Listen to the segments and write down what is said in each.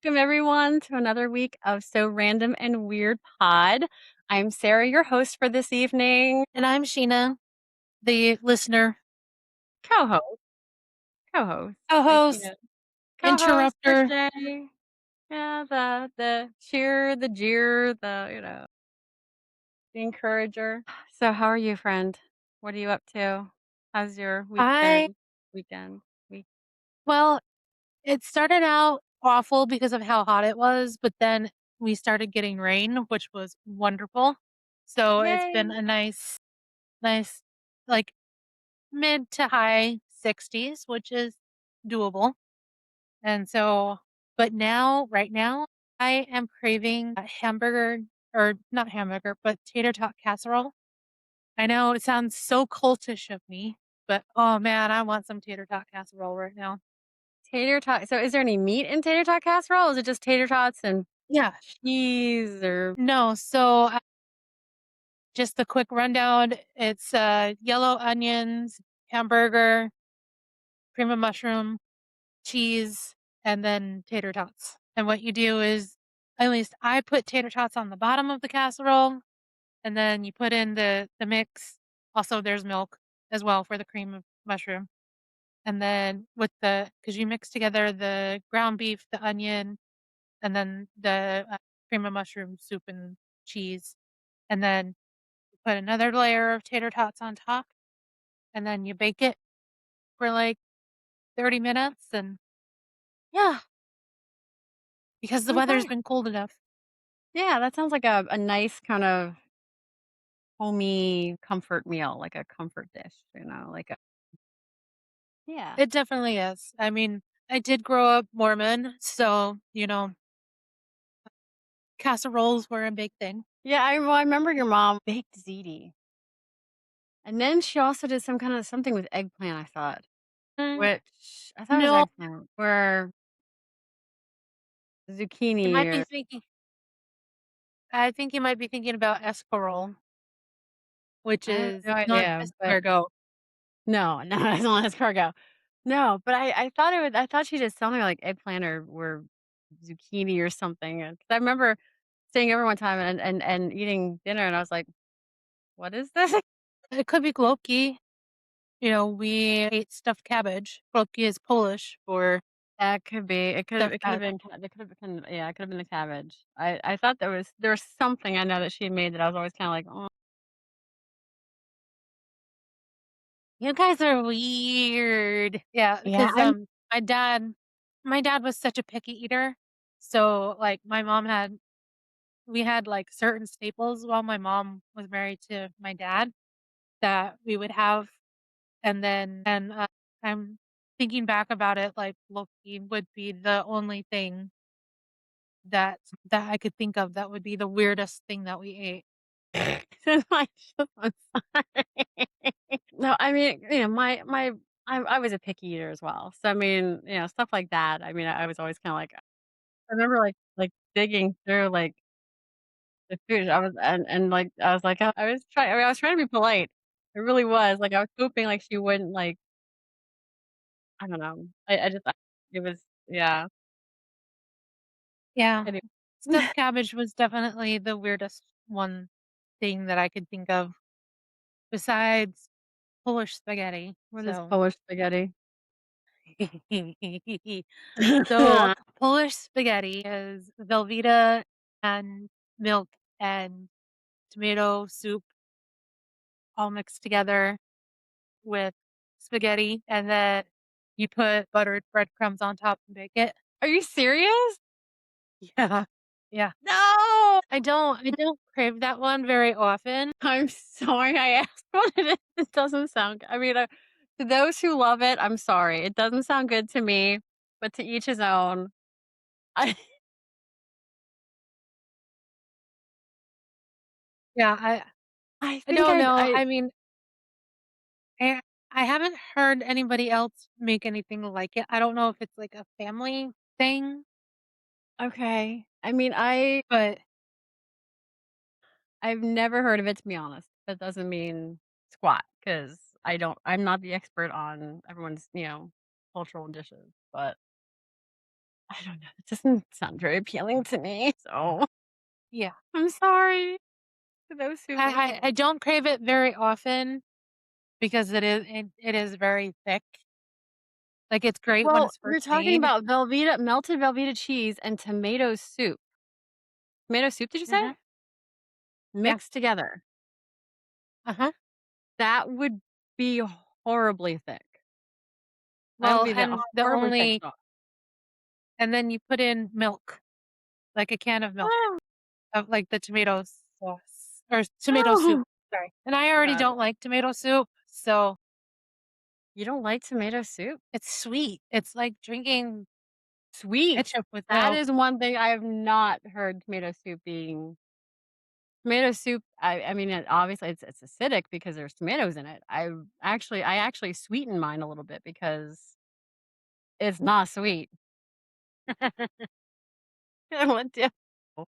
welcome everyone to another week of So Random and Weird Pod. I'm Sarah, your host for this evening. And I'm Sheena, the listener, Co-host, co-host, like co-host, co-host for interrupter. today. Yeah, the cheer, the jeer, the encourager. So, how are you, friend? What are you up to? How's your week I, been? Weekend, week. well, it started out awful because of how hot it was, but then we started getting rain, which was wonderful. So it's been Yay! a nice, like mid to high 60s, which is doable. And so, but now, right now, I am craving a hamburger or not hamburger, but tater tot casserole. I know it sounds so cultish of me, but oh man, I want some tater tot casserole right now. Tater tot. So, is there any meat in tater tot casserole? Is it just tater tots and Yeah. cheese or No, so just a quick rundown. It's yellow onions, hamburger, cream of mushroom, cheese, and then tater tots. And what you do is, at least I put tater tots on the bottom of the casserole, and then you put in the mix. Also, there's milk as well for the cream of mushroom. And then with because you mix together the ground beef, the onion, and then the cream of mushroom soup and cheese. And then you put another layer of tater tots on top. And then you bake it for like 30 minutes. And yeah, because the weather's okay. been cold enough. Yeah, that sounds like a nice kind of homey comfort meal, like a comfort dish, like a yeah. It definitely is. I mean, I did grow up Mormon. So, casseroles were a big thing. Yeah, I remember your mom baked ziti. And then she also did some kind of something with eggplant, I thought, Mm, which I thought it was no, eggplant or you zucchini might be or thinking, I think you might be thinking about escarole, which I have is no not idea, but escargot. no, no, it's not escargot. No, but I thought I thought she did something like eggplant or zucchini or something. 'Cause I remember staying over one time and eating dinner, and I was like, "What is this?" It could be gnocchi. We ate stuffed cabbage. Gnocchi is Polish for That could be. stuffed It could have cabbage. been it could have been yeah, it could have been the cabbage. I thought there was something I know that she had made that I was always kinda like, "Oh." You guys are weird. Yeah, Yeah, because I'm my dad was such a picky eater. So like we had like certain staples while my mom was married to my dad that we would have, and I'm thinking back about it, like Loki would be the only thing that I could think of that would be the weirdest thing that we ate. like, I'm sorry. No, I mean, I was a picky eater as well. So, I mean, stuff like that. I mean, I was always kinda like I remember, like, digging through, like, the food. I was like, I was trying to be polite. I really was. Like, I was hoping, like, she wouldn't, like I don't know. I just it was yeah. Yeah. Anyway. Stuffed cabbage was definitely the weirdest one thing that I could think of besides Polish spaghetti. What is So Polish spaghetti? so Polish spaghetti is Velveeta and milk and tomato soup all mixed together with spaghetti, and then you put buttered breadcrumbs on top and bake it. Are you serious? Yeah. Yeah. No! I don't crave that one very often. I'm sorry I asked what it is. It doesn't sound I mean, to those who love it, I'm sorry. It doesn't sound good to me, but to each his own. I Yeah, I I I think don't know. I I mean, I I haven't heard anybody else make anything like it. I don't know if it's like a family thing, okay. I mean, but I've never heard of it, to be honest. That doesn't mean squat because I'm not the expert on everyone's, cultural dishes, but I don't know. It doesn't sound very appealing to me. So Yeah. I'm sorry to those who like I it. don't crave it very often because it is very thick. Like, it's great when Well, it's we're first talking made. about Velveeta, melted Velveeta cheese and tomato soup. Tomato soup, did you say? Mhm. Yeah. Mixed together. Uh-huh. That would be horribly thick. That would Well, be the a and the horribly thick only sauce. and then you put in milk, like a can of milk Oh, of, like, the tomato sauce or tomato soup, oh, sorry. And I already God. don't like tomato soup, so You don't like tomato soup? it's sweet. It's like drinking Sweet. ketchup with That milk. is one thing I have not heard tomato soup being. Tomato soup, I mean, obviously, it's acidic because there's tomatoes in it. I actually sweeten mine a little bit because it's not sweet. What do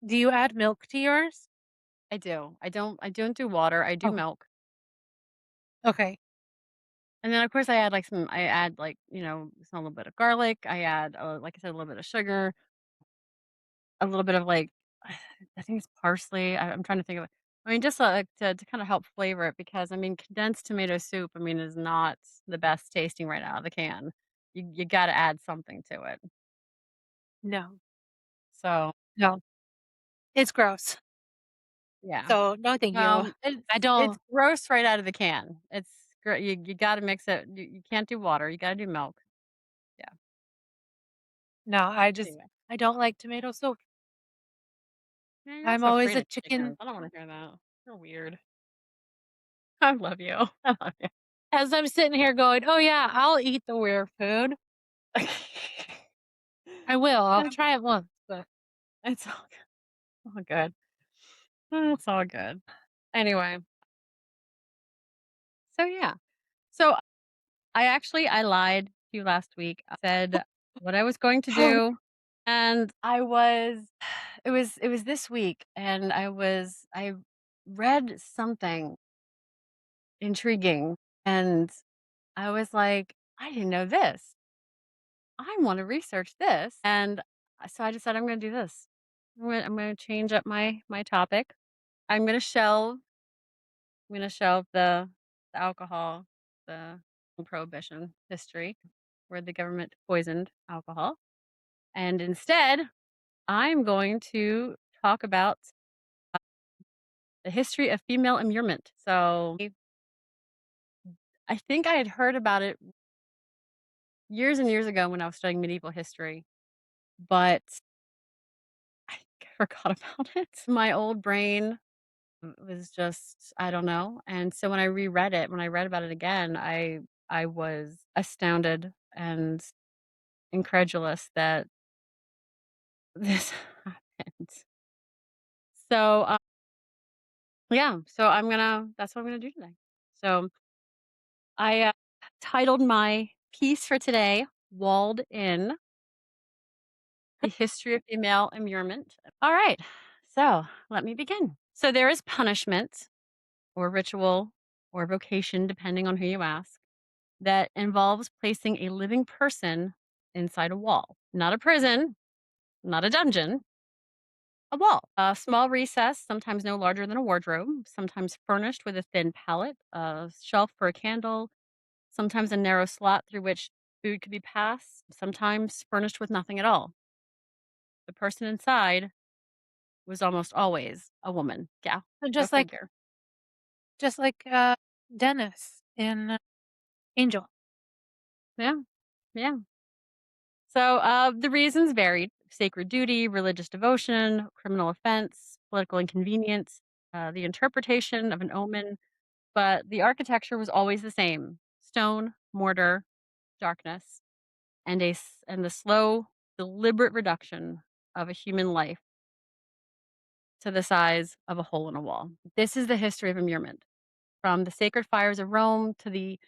Do you add milk to yours? I do. I don't do water, I do Okay. milk. Okay. And then, of course, I add, like, a little bit of garlic, I add, like I said, a little bit of sugar, a little bit of, like, I think it's parsley, I'm trying to think of it. I mean, just, like, to kinda help flavor it because, I mean, condensed tomato soup, I mean, is not the best tasting right out of the can. You gotta add something to it. No. So, No. It's gross. yeah. So, no, thank you. I It's don't gross right out of the can. It's you gotta mix it, you can't do water, you gotta do milk. Yeah, no, anyway. I don't like tomato soup. Yeah, you're I'm also always afraid a of chicken chickens, I don't wanna hear that. You're weird. I love you. I love you. as I'm sitting here going, "Oh, yeah, I'll eat the weird food." I will, I'll try it once, but It's all good. It's all good. Anyway, so yeah. So I lied to you last week. I said what I was going to do, and I was it was this week, and I read something intriguing, and I was like, "I didn't know this. I wanna research this." And, so I decided I'm gonna do this. I'm gonna change up my topic. I'm gonna shelve the alcohol, the prohibition history, where the government poisoned alcohol, and instead, I'm going to talk about the history of female immurement. So, I think I had heard about it years and years ago when I was studying medieval history, but I forgot about it. My old brain was just I don't know, and so when I read about it again, I was astounded and incredulous that this happened. So, yeah, so that's what I'm gonna do today. So, I, titled my piece for today, "Walled In: The History of Female Immurement." Alright, so let me begin. So, there is punishment or ritual or vocation, depending on who you ask, that involves placing a living person inside a wall. Not a prison, not a dungeon, a wall. A small recess, sometimes no larger than a wardrobe, sometimes furnished with a thin pallet, a shelf for a candle, sometimes a narrow slot through which food could be passed, sometimes furnished with nothing at all. The person inside was almost always a woman. Yeah, so go figure. just like, Dennis in Angel. Yeah, yeah. So the reasons varied: sacred duty, religious devotion, criminal offense, political inconvenience, the interpretation of an omen, but the architecture was always the same: stone, mortar, darkness, and the slow, deliberate reduction of a human life to the size of a hole in a wall. This is the history of immurement, from the sacred fires of Rome to the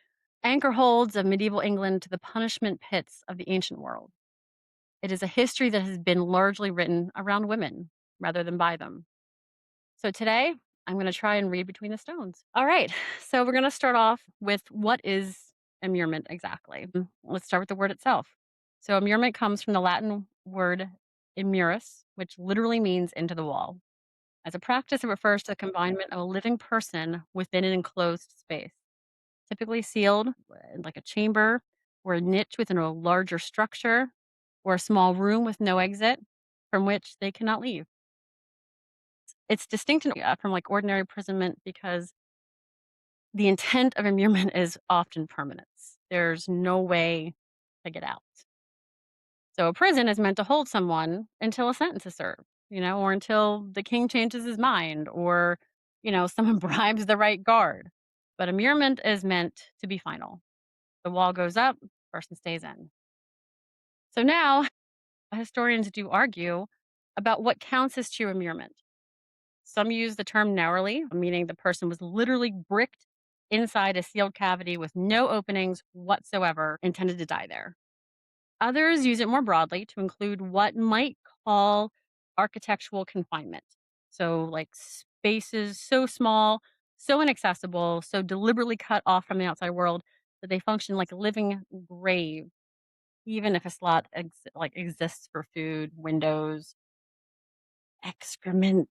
anchor holds of medieval England to the punishment pits of the ancient world. It is a history that has been largely written around women rather than by them. So today, I'm going to try and read between the stones. All right. So we're going to start off with what is immurement exactly. Let's start with the word itself. So immurement comes from the Latin word immuris, which literally means into the wall. As a practice, it refers to the confinement of a living person within an enclosed space, typically sealed in like a chamber or a niche within a larger structure or a small room with no exit from which they cannot leave. It's distinct from like ordinary imprisonment because the intent of immurement is often permanence. There's no way to get out. So a prison is meant to hold someone until a sentence is served, or until the king changes his mind or, someone bribes the right guard. But immurement is meant to be final. The wall goes up, person stays in. So now historians do argue about what counts as true immurement. Some use the term narrowly, meaning the person was literally bricked inside a sealed cavity with no openings whatsoever, intended to die there. Others use it more broadly to include what might call architectural confinement. So, like spaces so small, so inaccessible, so deliberately cut off from the outside world that they function like a living grave, even if a slot exists for food, windows, excrement,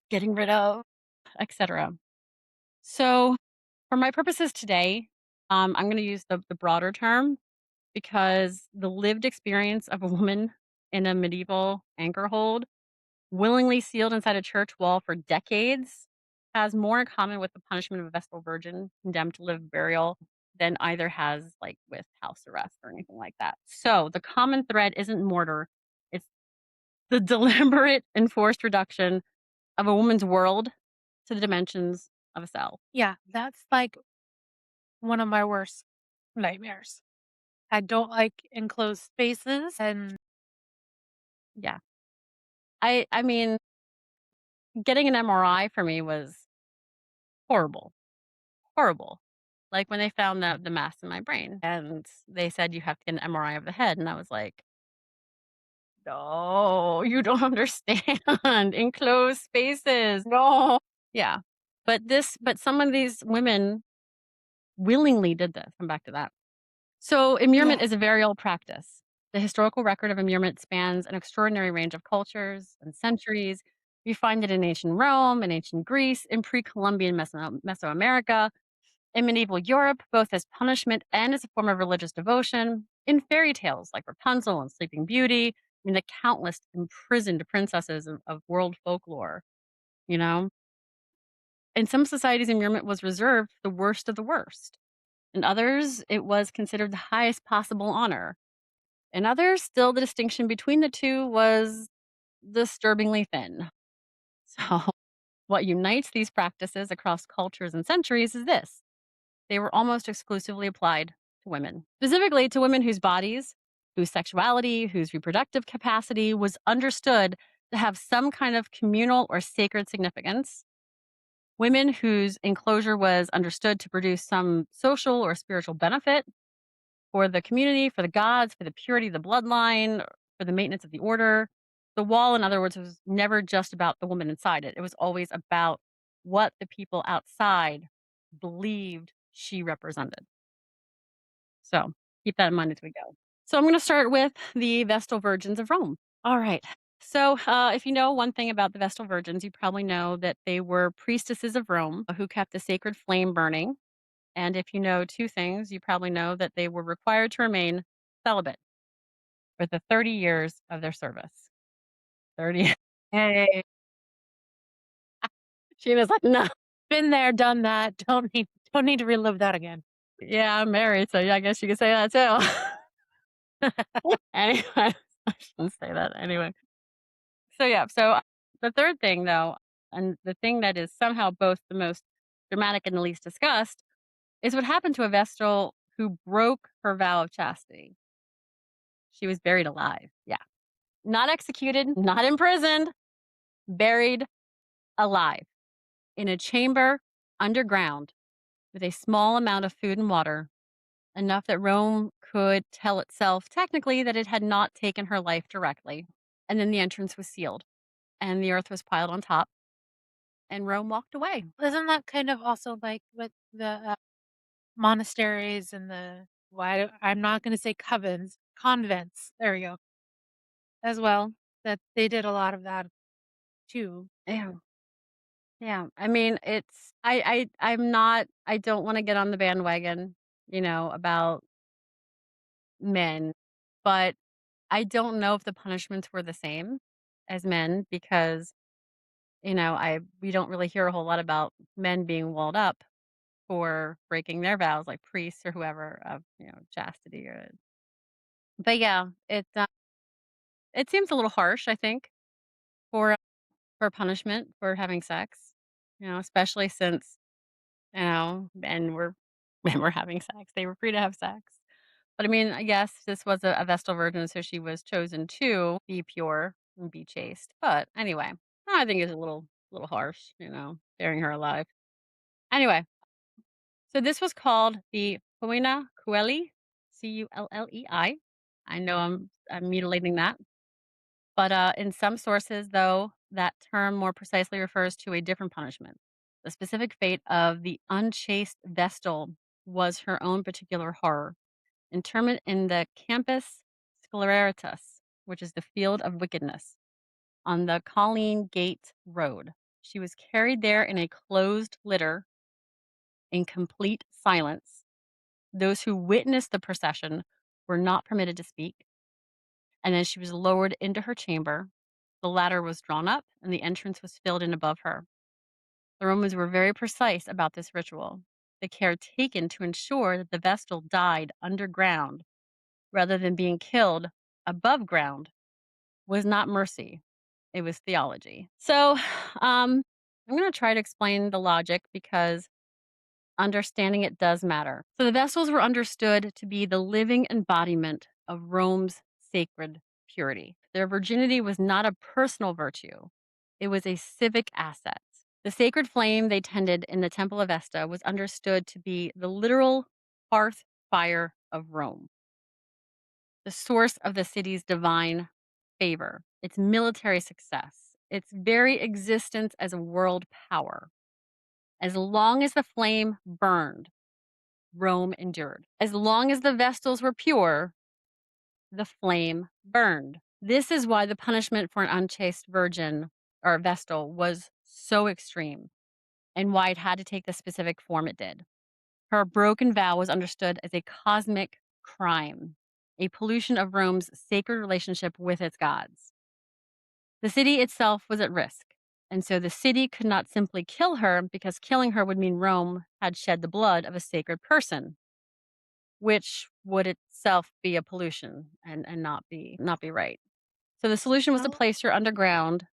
getting rid of, etc. So, for my purposes today, I'm going to use the broader term because the lived experience of a woman in a medieval anchor hold, willingly sealed inside a church wall for decades, has more in common with the punishment of a Vestal virgin condemned to live burial than either has like with house arrest or anything like that. So the common thread isn't mortar, it's the deliberate enforced reduction of a woman's world to the dimensions of a cell. Yeah, that's like one of my worst nightmares. I don't like enclosed spaces and Yeah. I mean, getting an MRI for me was horrible. Horrible. Like, when they found the mass in my brain, and they said, "You have to get an MRI of the head," and I was like, "No, you don't understand. Enclosed spaces, no." Yeah. But some of these women willingly did this. Come back to that. So, immurement yeah. is a very old practice. The historical record of immurement spans an extraordinary range of cultures and centuries. You find it in ancient Rome, in ancient Greece, in pre-Columbian Mesoamerica, in medieval Europe, both as punishment and as a form of religious devotion, in fairy tales like Rapunzel and Sleeping Beauty, the countless imprisoned princesses of world folklore, you know? In some societies, immurement was reserved for the worst of the worst. In others, it was considered the highest possible honor. In others, still the distinction between the two was disturbingly thin. So, what unites these practices across cultures and centuries is this: they were almost exclusively applied to women, specifically to women whose bodies, whose sexuality, whose reproductive capacity was understood to have some kind of communal or sacred significance, women whose enclosure was understood to produce some social or spiritual benefit for the community, for the gods, for the purity of the bloodline, for the maintenance of the order. The wall, in other words, was never just about the woman inside it. It was always about what the people outside believed she represented. So keep that in mind as we go. So I'm going to start with the Vestal Virgins of Rome. All right. So, if you know one thing about the Vestal Virgins, you probably know that they were priestesses of Rome who kept the sacred flame burning. And if you know two things, you probably know that they were required to remain celibate for the 30 years of their service. 30. Hey. She was like, no. Been there, done that. Don't need to relive that again. Yeah, I'm married. So, yeah, I guess you could say that too. Anyway, I shouldn't say that anyway. So, yeah. So, the third thing, though, and the thing that is somehow both the most dramatic and the least discussed, is what happened to a Vestal who broke her vow of chastity. She was buried alive. Yeah. Not executed, not imprisoned, buried alive in a chamber underground with a small amount of food and water, enough that Rome could tell itself technically that it had not taken her life directly. And then the entrance was sealed and the earth was piled on top and Rome walked away. Isn't that kind of also like with the monasteries and the why I'm not going to say covens, convents. There we go. as well, that they did a lot of that too. Yeah. Yeah. I mean, it's I'm not I don't wanna get on the bandwagon, about men, but I don't know if the punishments were the same as men because, I we don't really hear a whole lot about men being walled up for breaking their vows, like priests or whoever of, chastity or but yeah, it seems a little harsh, I think, for punishment for having sex, especially since, men were men were having sex. They were free to have sex. But I mean, I guess this was a Vestal virgin, so she was chosen to be pure and be chaste. But anyway, I think it's a little harsh, burying her alive. Anyway, so this was called the Huina Cueli, Cullei. I know I'm mutilating that. But, in some sources, though, that term more precisely refers to a different punishment. The specific fate of the unchaste Vestal was her own particular horror. Internment in the Campus Scleratus, which is the field of wickedness, on the Colleen Gate Road. She was carried there in a closed litter in complete silence. Those who witnessed the procession were not permitted to speak, and then she was lowered into her chamber. The ladder was drawn up, and the entrance was filled in above her. The Romans were very precise about this ritual. The care taken to ensure that the Vestal died underground rather than being killed above ground was not mercy, it was theology. So, I'm going to try to explain the logic because understanding it does matter. So, the Vestals were understood to be the living embodiment of Rome's sacred purity. Their virginity was not a personal virtue, it was a civic asset. The sacred flame they tended in the Temple of Vesta was understood to be the literal hearth fire of Rome, the source of the city's divine favor, its military success, its very existence as a world power. As long as the flame burned, Rome endured. As long as the Vestals were pure, the flame burned. This is why the punishment for an unchaste virgin or Vestal was so extreme and why it had to take the specific form it did. Her broken vow was understood as a cosmic crime, a pollution of Rome's sacred relationship with its gods. The city itself was at risk, and so the city could not simply kill her because killing her would mean Rome had shed the blood of a sacred person, which would itself be a pollution and not be right. So the solution was to Well, place her underground,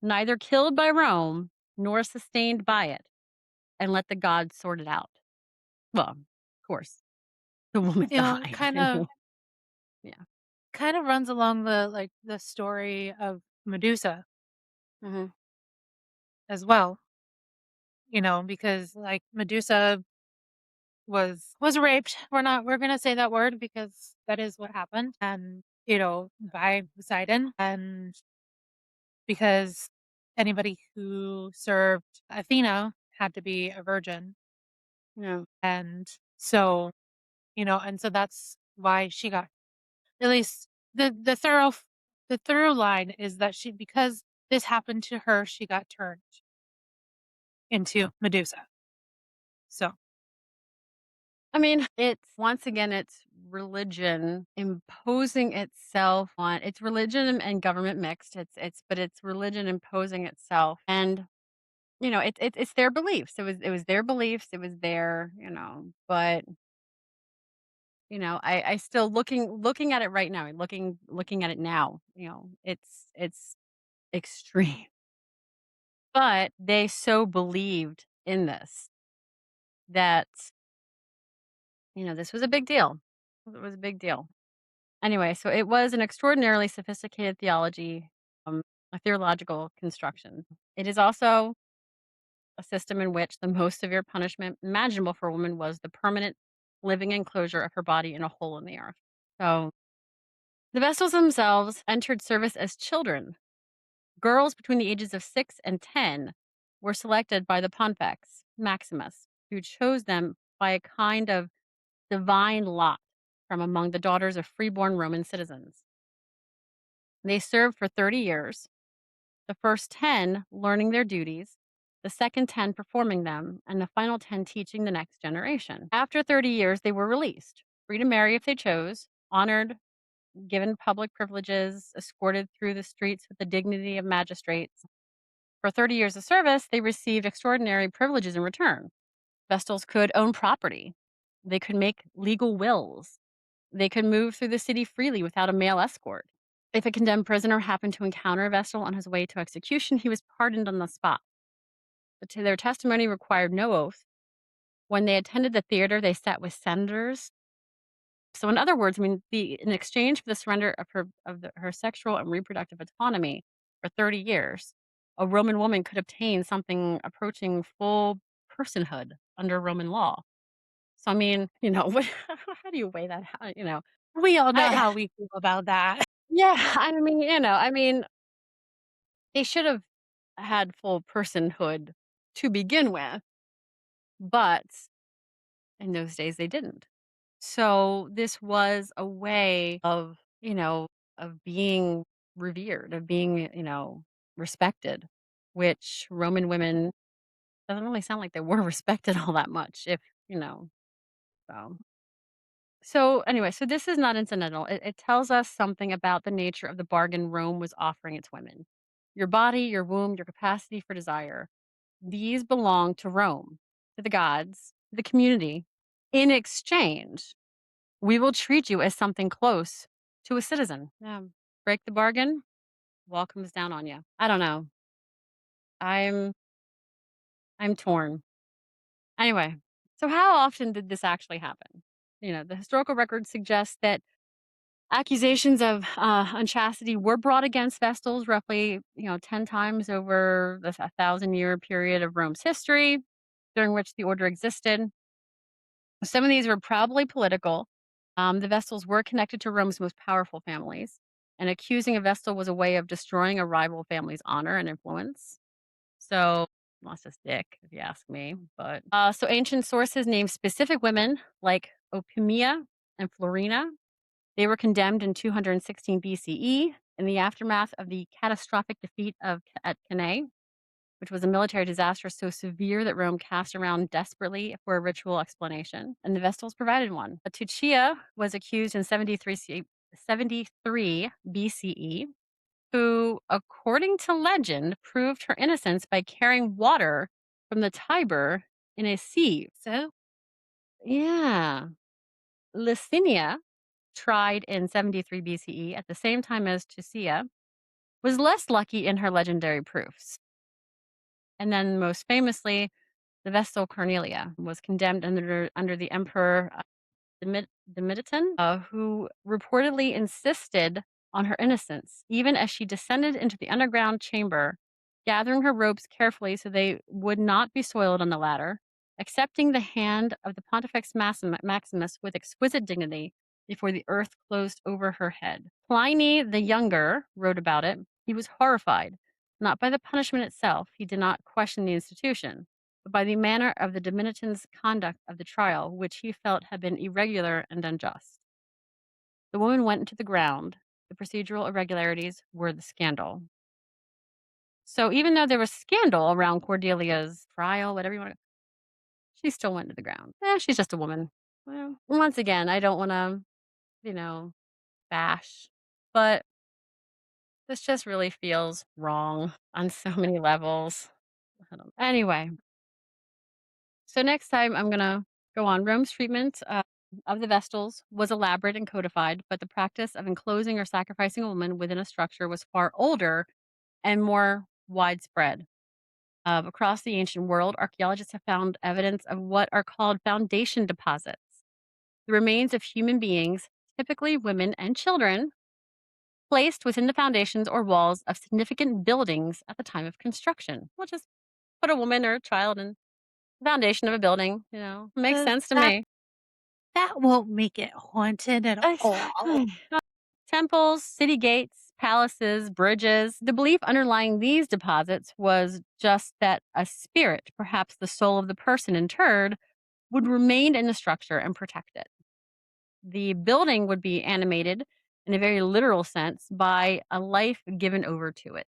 neither killed by Rome nor sustained by it, and let the gods sort it out. Well, of course, the woman it died. kind I of mean, yeah. runs along the story of Medusa Mhm. as well, because like Medusa was raped. We're gonna say that word because that is what happened. And, by Poseidon. And because anybody who served Athena had to be a virgin. Yeah. And so, and so that's why she got, at least the thorough line is that she, because this happened to her, she got turned into Medusa. So, I mean, it's once again, it's religion imposing itself on it's religion and government mixed. But it's religion imposing itself. And it's their beliefs. It was their beliefs. It was their, but I still looking at it right now, looking at it now, it's extreme. But they so believed in this that, this was a big deal. It was a big deal. Anyway, so it was an extraordinarily sophisticated theology, a theological construction. It is also a system in which the most severe punishment imaginable for a woman was the permanent living enclosure of her body in a hole in the earth. So the Vestals themselves entered service as children. Girls between the ages of 6 and 10 were selected by the Pontifex Maximus, who chose them by a kind of divine lot from among the daughters of freeborn Roman citizens. They served for 30 years, the first 10 learning their duties, the second 10 performing them, and the final 10 teaching the next generation. After 30 years, they were released, free to marry if they chose, honored, given public privileges, escorted through the streets with the dignity of magistrates. For 30 years of service, they received extraordinary privileges in return. Vestals could own property. They could make legal wills. They could move through the city freely without a male escort. If a condemned prisoner happened to encounter a Vestal on his way to execution, he was pardoned on the spot. Their testimony required no oath. When they attended the theater, they sat with senators. So, in other words, I mean, in exchange for the surrender of her sexual and reproductive autonomy for 30 years, a Roman woman could obtain something approaching full personhood under Roman law. So, I mean, how do you weigh that? We all know I how we feel about that. yeah, I mean, they should have had full personhood to begin with, but in those days they didn't. So this was a way of being revered, of being, respected, which Roman women doesn't really sound like they were respected all that much, if, so. So anyway, so this is not incidental. It tells us something about the nature of the bargain Rome was offering its women. Your body, your womb, your capacity for desire. These belong to Rome, to the gods, to the community. In exchange, we will treat you as something close to a citizen. Yeah. Break the bargain, wall comes down on you. I don't know. I'm I'm torn. Anyway, so how often did this actually happen? The historical record suggests that accusations of unchastity were brought against Vestals roughly, 10 times over the 1,000-year period of Rome's history during which the order existed. Some of these were probably political. The Vestals were connected to Rome's most powerful families, and accusing a Vestal was a way of destroying a rival family's honor and influence. So, well, that's just dick, if you ask me. But so ancient sources name specific women like Opimia and Florina. They were condemned in 216 BCE in the aftermath of the catastrophic defeat at Cannae, which was a military disaster so severe that Rome cast around desperately for a ritual explanation, and the Vestals provided one. Tuccia was accused in 73 BCE, who, according to legend, proved her innocence by carrying water from the Tiber in a sieve. So, Yeah. Licinia, tried in 73 BCE at the same time as Tuccia, was less lucky in her legendary proofs. And then, most famously, the Vestal Cornelia was condemned under the emperor Domitian, who reportedly insisted on her innocence, even as she descended into the underground chamber, gathering her robes carefully so they would not be soiled on the ladder, accepting the hand of the Pontifex Maximus with exquisite dignity before the earth closed over her head. Pliny the Younger wrote about it. He was horrified, not by the punishment itself, he did not question the institution, but by the manner of the Domitian's conduct of the trial, which he felt had been irregular and unjust. The woman went into the ground. The procedural irregularities were the scandal. So even though there was scandal around Cordelia's trial, whatever you want to, she still went to the ground. She's just a woman. Well, once again, I don't want to, you know, bash, but this just really feels wrong on so many levels. Anyway, so next time I'm gonna go on Rome's treatment of the Vestals was elaborate and codified, but the practice of enclosing or sacrificing a woman within a structure was far older and more widespread. Across the ancient world, archaeologists have found evidence of what are called foundation deposits, the remains of human beings, typically women and children, placed within the foundations or walls of significant buildings at the time of construction. We'll just put a woman or a child in the foundation of a building, makes uh, sense to that me. that won't make it haunted at all. Exactly. Temples, city gates, palaces, bridges. The belief underlying these deposits was just that a spirit, perhaps the soul of the person interred, would remain in the structure and protect it. The building would be animated in a very literal sense, by a life given over to it.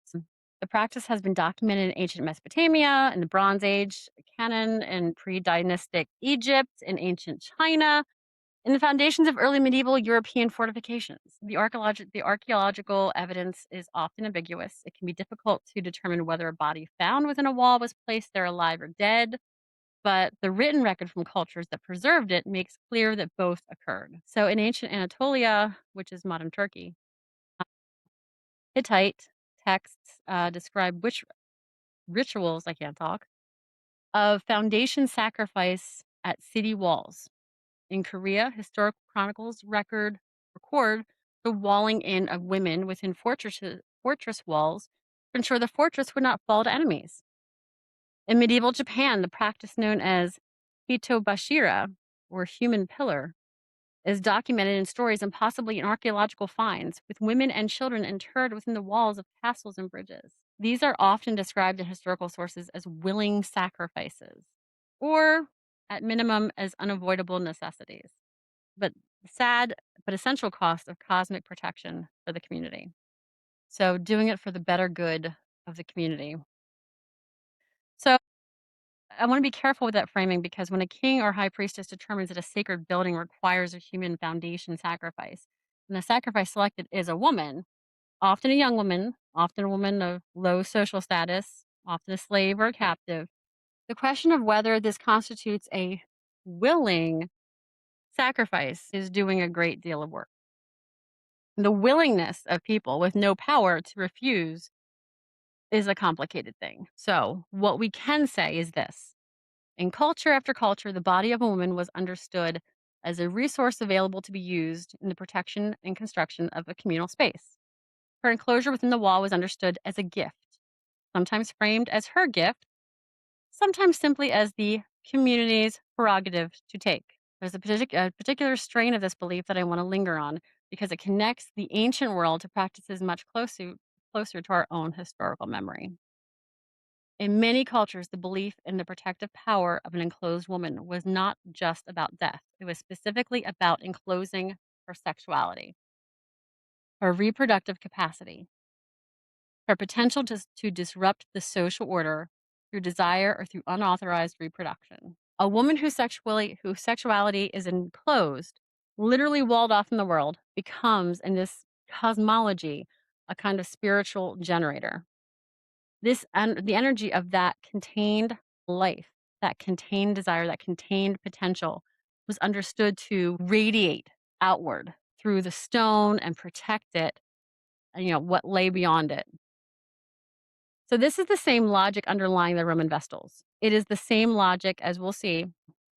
The practice has been documented in ancient Mesopotamia, in the Bronze Age canon, in pre dynastic Egypt, in ancient China, in the foundations of early medieval European fortifications. The archaeological evidence is often ambiguous. It can be difficult to determine whether a body found within a wall was placed there alive or dead, but the written record from cultures that preserved it makes clear that both occurred. So in ancient Anatolia, which is modern Turkey, Hittite texts describe which rituals, I can't talk, of foundation sacrifice at city walls. In Korea, historical chronicles record the walling in of women within fortress walls to ensure the fortress would not fall to enemies. In medieval Japan, the practice known as hitobashira, or human pillar, is documented in stories and possibly in archaeological finds, with women and children interred within the walls of castles and bridges. These are often described in historical sources as willing sacrifices, or at minimum as unavoidable necessities, but the sad but essential cost of cosmic protection for the community. So, doing it for the better good of the community. So, I want to be careful with that framing because when a king or high priestess determines that a sacred building requires a human foundation sacrifice, and the sacrifice selected is a woman, often a young woman, often a woman of low social status, often a slave or a captive, the question of whether this constitutes a willing sacrifice is doing a great deal of work. The willingness of people with no power to refuse is a complicated thing. So, what we can say is this: in culture after culture, the body of a woman was understood as a resource available to be used in the protection and construction of a communal space. Her enclosure within the wall was understood as a gift, sometimes framed as her gift, sometimes simply as the community's prerogative to take. There's a particular strain of this belief that I want to linger on because it connects the ancient world to practices much closer to our own historical memory. In many cultures, the belief in the protective power of an enclosed woman was not just about death. It was specifically about enclosing her sexuality, her reproductive capacity, her potential to disrupt the social order through desire or through unauthorized reproduction. A woman whose sexuality is enclosed, literally walled off from the world, becomes, in this cosmology, a kind of spiritual generator. This and the energy of that contained life, that contained desire, that contained potential was understood to radiate outward through the stone and protect it, and what lay beyond it. So this is the same logic underlying the Roman Vestals. It is the same logic, as we'll see,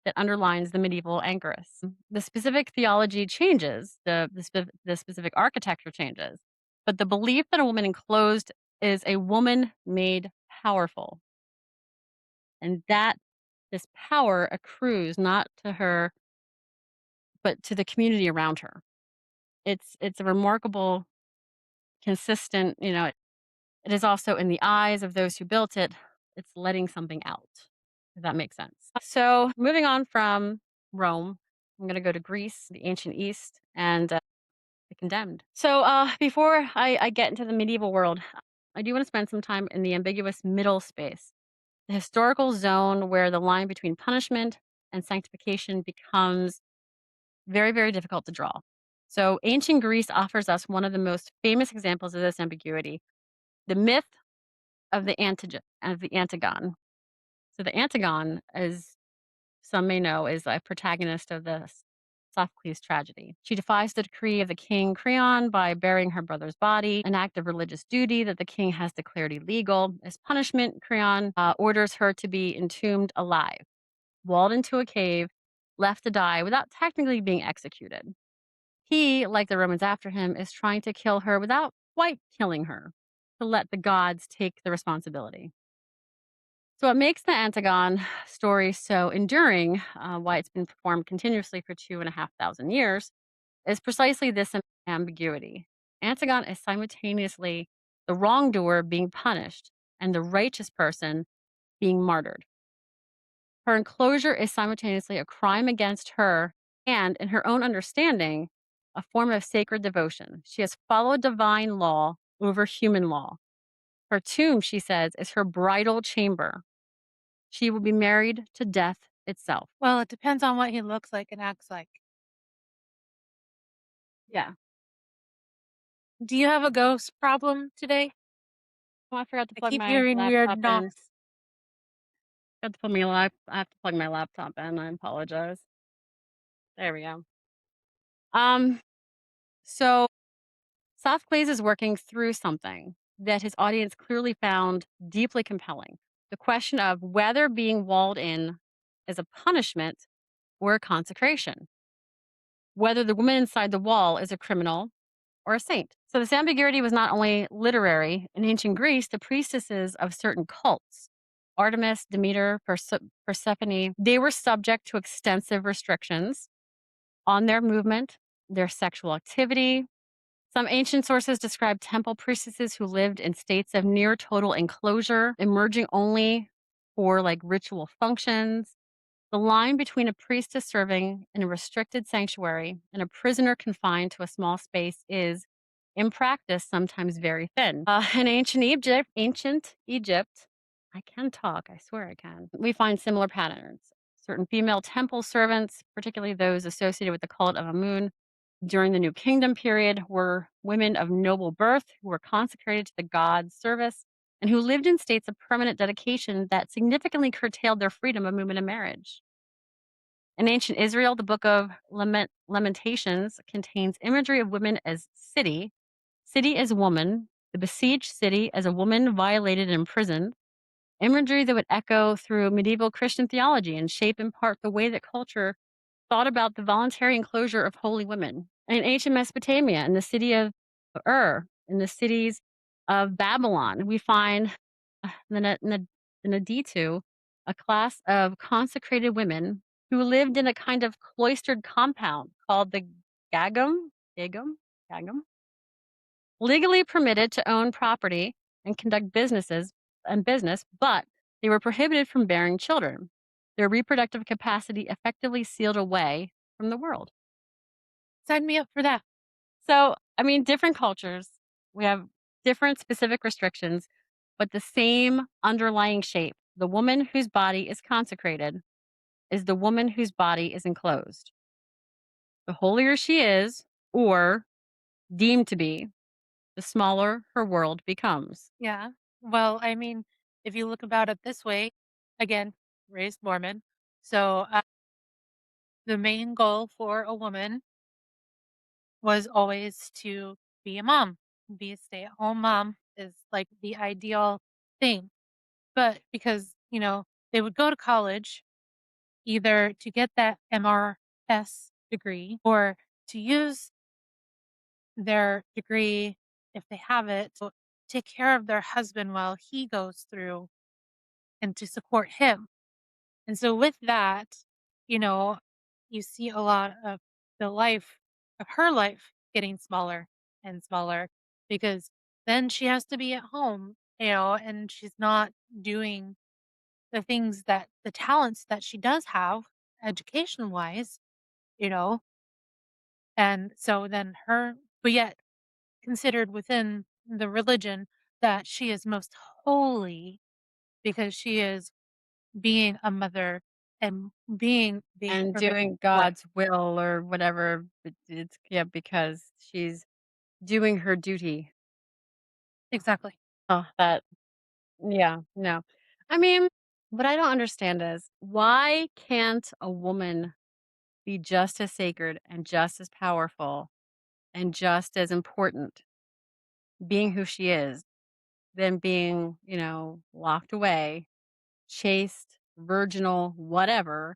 that underlines the medieval anchoress. The specific theology changes, the specific architecture changes, but the belief that a woman enclosed is a woman made powerful, and that this power accrues not to her, but to the community around her. It's a remarkable, consistent. It is also in the eyes of those who built it. It's letting something out, if that makes sense. So, moving on from Rome, I'm going to go to Greece, the ancient East, and the condemned. So, before I get into the medieval world, I do want to spend some time in the ambiguous middle space, the historical zone where the line between punishment and sanctification becomes very, very difficult to draw. So, ancient Greece offers us one of the most famous examples of this ambiguity, the myth of the Antigon. So the Antigon, as some may know, is a protagonist of the Sophocles tragedy. She defies the decree of the king Creon by burying her brother's body, an act of religious duty that the king has declared illegal. As punishment, Creon orders her to be entombed alive, walled into a cave, left to die without technically being executed. He, like the Romans after him, is trying to kill her without quite killing her, to let the gods take the responsibility. So, what makes the Antigone story so enduring, why it's been performed continuously for 2,500 years, is precisely this ambiguity. Antigone is simultaneously the wrongdoer being punished and the righteous person being martyred. Her enclosure is simultaneously a crime against her and, in her own understanding, a form of sacred devotion. She has followed divine law over human law. Her tomb, she says, is her bridal chamber. She will be married to death itself. Well, it depends on what he looks like and acts like. Yeah. Do you have a ghost problem today? Oh, I forgot to I plug keep my hearing weird laptop in. knocks. Got to I have to plug my laptop in. I apologize. There we go. Um, so Sophocles is working through something that his audience clearly found deeply compelling. The question of whether being walled in is a punishment or a consecration, whether the woman inside the wall is a criminal or a saint. So this ambiguity was not only literary. In ancient Greece, the priestesses of certain cults, Artemis, Demeter, Persephone, they were subject to extensive restrictions on their movement, their sexual activity. Some ancient sources describe temple priestesses who lived in states of near total enclosure, emerging only for like ritual functions. The line between a priestess serving in a restricted sanctuary and a prisoner confined to a small space is, in practice, sometimes very thin. In ancient Egypt, I can talk. I swear I can. We find similar patterns. Certain female temple servants, particularly those associated with the cult of Amun, during the New Kingdom period, were women of noble birth who were consecrated to the god's service and who lived in states of permanent dedication that significantly curtailed their freedom of movement and marriage. In ancient Israel, the book of Lamentations contains imagery of women as city as woman, the besieged city as a woman violated and imprisoned, imagery that would echo through medieval Christian theology and shape in part the way that culture thought about the voluntary enclosure of holy women. In ancient Mesopotamia, in the city of Ur, in the cities of Babylon, we find the Naditu, a class of consecrated women who lived in a kind of cloistered compound called the Gagum, Gagum, Gagum, legally permitted to own property and conduct business, but they were prohibited from bearing children. Their reproductive capacity effectively sealed away from the world. Sign me up for that. So, I mean, different cultures, we have different specific restrictions, but the same underlying shape. The woman whose body is consecrated is the woman whose body is enclosed. The holier she is, or deemed to be, the smaller her world becomes. Yeah. Well, I mean, if you look about it this way, again, raised Mormon. So the main goal for a woman was always to be a mom, be a stay at home mom is like the ideal thing. But because, they would go to college either to get that MRS degree or to use their degree, if they have it, to take care of their husband while he goes through and to support him. And so with that, you know, you see a lot of the life of her life getting smaller and smaller because then she has to be at home, and she's not doing the things that the talents that she does have education wise, you know, and so then but yet considered within the religion that she is most holy because she is being a mother and being the And perfect doing wife. God's will or whatever, it's yeah, because she's doing her duty. Exactly. Oh, that yeah, no. I mean, what I don't understand is why can't a woman be just as sacred and just as powerful and just as important being who she is than being, locked away, chaste, virginal, whatever.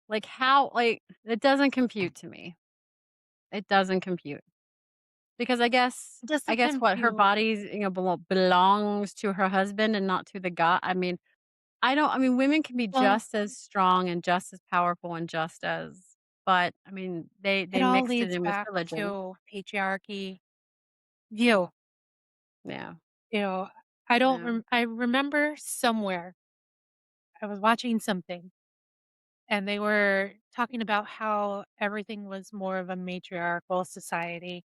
Like how like it doesn't compute to me. It doesn't compute. Because It I doesn't guess what her compute. body, belongs to her husband and not to the God. I mean, women can be Well, just as strong and just as powerful and just as but, I mean, it they all mixed it leads in with back religion. to patriarchy view. Yeah, You know, yeah. I remember somewhere I was watching something and they were talking about how everything was more of a matriarchal society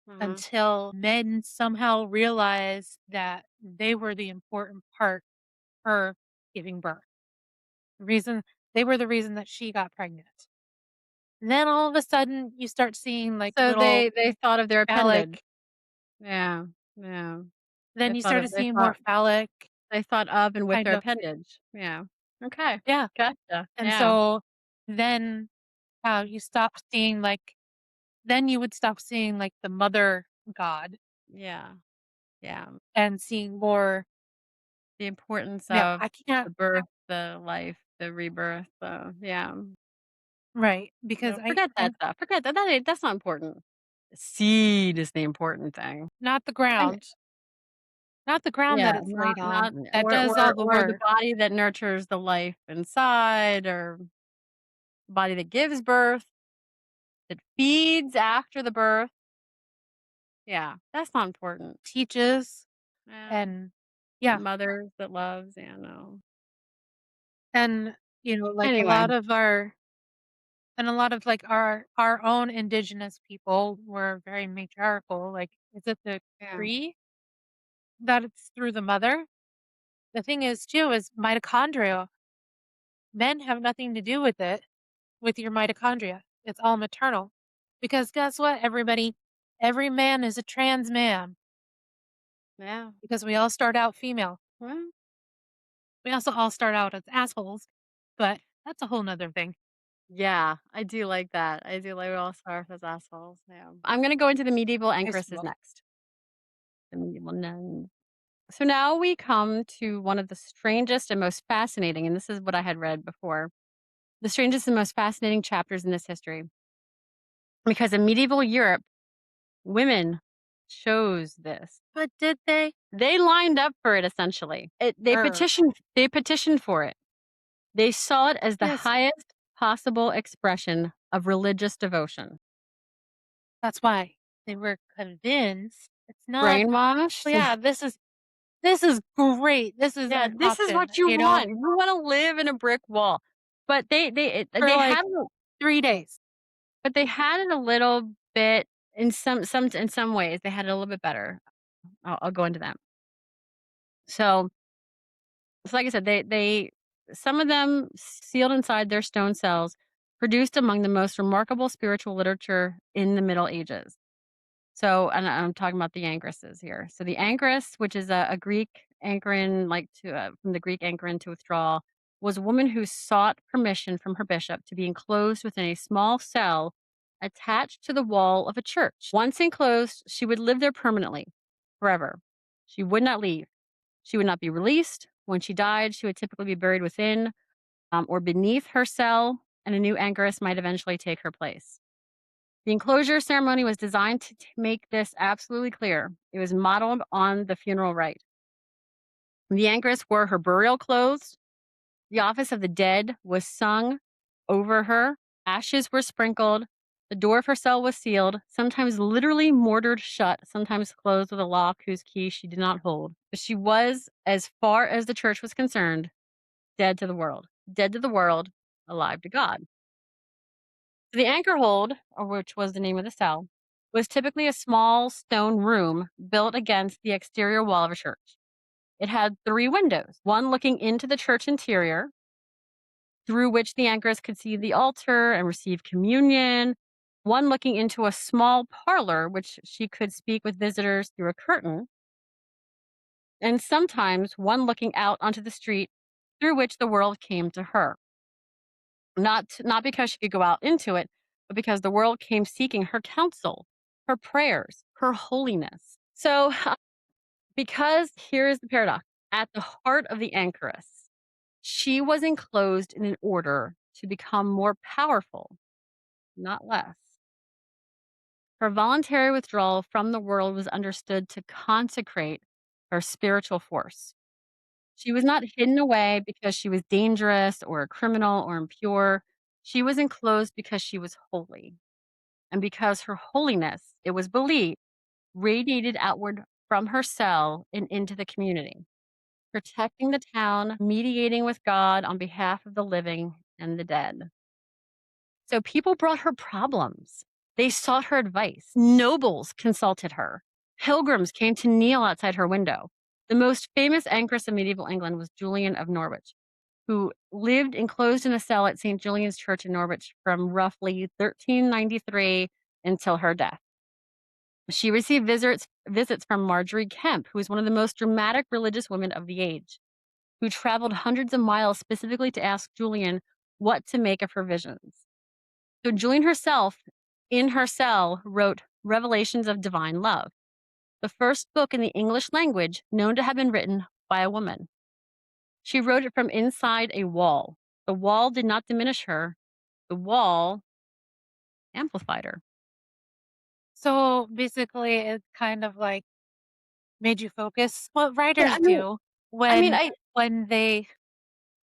Mhm. until men somehow realized that they were the important part for giving birth. Reason they were the reason that she got pregnant. Then all of a sudden you start seeing like So little they thought of their appendage. phallic Yeah, yeah. then you started seeing more phallic They thought of and with kind their of appendage. Yeah. Okay. yeah. Gotcha. And Yeah. so then you stop seeing like then you would stop seeing like the mother god Yeah. Yeah. and seeing more The importance now of I can't the birth, the life, the rebirth, yeah. right because No, forget that and stuff. Forget that. That's not important. The seed is the important thing. not the And ground. Not the ground yeah, that it's laid not on. That does all the or the work. body that nurtures the life inside, or body that gives birth, that feeds after the birth. Yeah, that's not important. Teaches Yeah, and that yeah. mothers, that loves, yeah, no. And, like Anyway, a lot of like our own indigenous people were very matriarchal. Like, is it the yeah, tree that it's through the mother? The thing is too is mitochondria. Men have nothing to do with it, with your mitochondria. It's all maternal. Because guess what, everybody? Every man is a trans man yeah, because we all start out female. well, We also all start out as assholes, but that's a whole nother thing. yeah, I do like that. I do like we all start off as assholes, yeah. I'm gonna go into the medieval I anchoresses suppose. next. The medieval nuns. So now we come to one of the strangest and most fascinating, and this is what I had read before, the strangest and most fascinating chapters in this history. Because in medieval Europe, women chose this. But did they? They lined up for it essentially. Er, They petitioned for it. They saw it as the yes, highest possible expression of religious devotion. that's why they were convinced. It's not, Brainwashed? "Oh, yeah, this is great. This is Yeah, an this is option," what you want. You wanna live in a brick wall. But for they like had a 3 days. but they had it a little bit in some ways, they had it a little bit better. I'll go into that. So like I said, they some of them sealed inside their stone cells produced among the most remarkable spiritual literature in the Middle Ages. So, and I'm talking about the anchoresses here. So the anchoress, which is a Greek anchorin, like to from the Greek anchorin to withdraw, was a woman who sought permission from her bishop to be enclosed within a small cell attached to the wall of a church. Once enclosed, she would live there permanently, forever. She would not leave. She would not be released. When she died, she would typically be buried within or beneath her cell, and a new anchoress might eventually take her place. The enclosure ceremony was designed to make this absolutely clear. It was modeled on the funeral rite. The anchoress wore her burial clothes. The office of the dead was sung over her. Ashes were sprinkled. The door of her cell was sealed, sometimes literally mortared shut, sometimes closed with a lock whose key she did not hold. But she was, as far as the church was concerned, dead to the world. Dead to the world, alive to God. The anchor hold, or which was the name of the cell, was typically a small stone room built against the exterior wall of a church. It had three windows, one looking into the church interior, through which the anchoress could see the altar and receive communion, one looking into a small parlor, which she could speak with visitors through a curtain, and sometimes one looking out onto the street through which the world came to her. Not because she could go out into it, but because the world came seeking her counsel, her prayers, her holiness. So, because here's the paradox, at the heart of the anchoress, she was enclosed in an order to become more powerful, not less. Her voluntary withdrawal from the world was understood to consecrate her spiritual force. She was not hidden away because she was dangerous or a criminal or impure. She was enclosed because she was holy. And because her holiness, it was believed, radiated outward from her cell and into the community, protecting the town, mediating with God on behalf of the living and the dead. So people brought her problems. They sought her advice. Nobles consulted her. Pilgrims came to kneel outside her window. The most famous anchoress of medieval England was Julian of Norwich, who lived enclosed in a cell at St. Julian's Church in Norwich from roughly 1393 until her death. She received visits from Marjorie Kemp, who was one of the most dramatic religious women of the age, who traveled hundreds of miles specifically to ask Julian what to make of her visions. So Julian herself, in her cell, wrote Revelations of Divine Love, the first book in the English language known to have been written by a woman. She wrote it from inside a wall. The wall did not diminish her, the wall amplified her. So basically, it kind of like made you focus. What Yeah, writers I mean do I mean, when they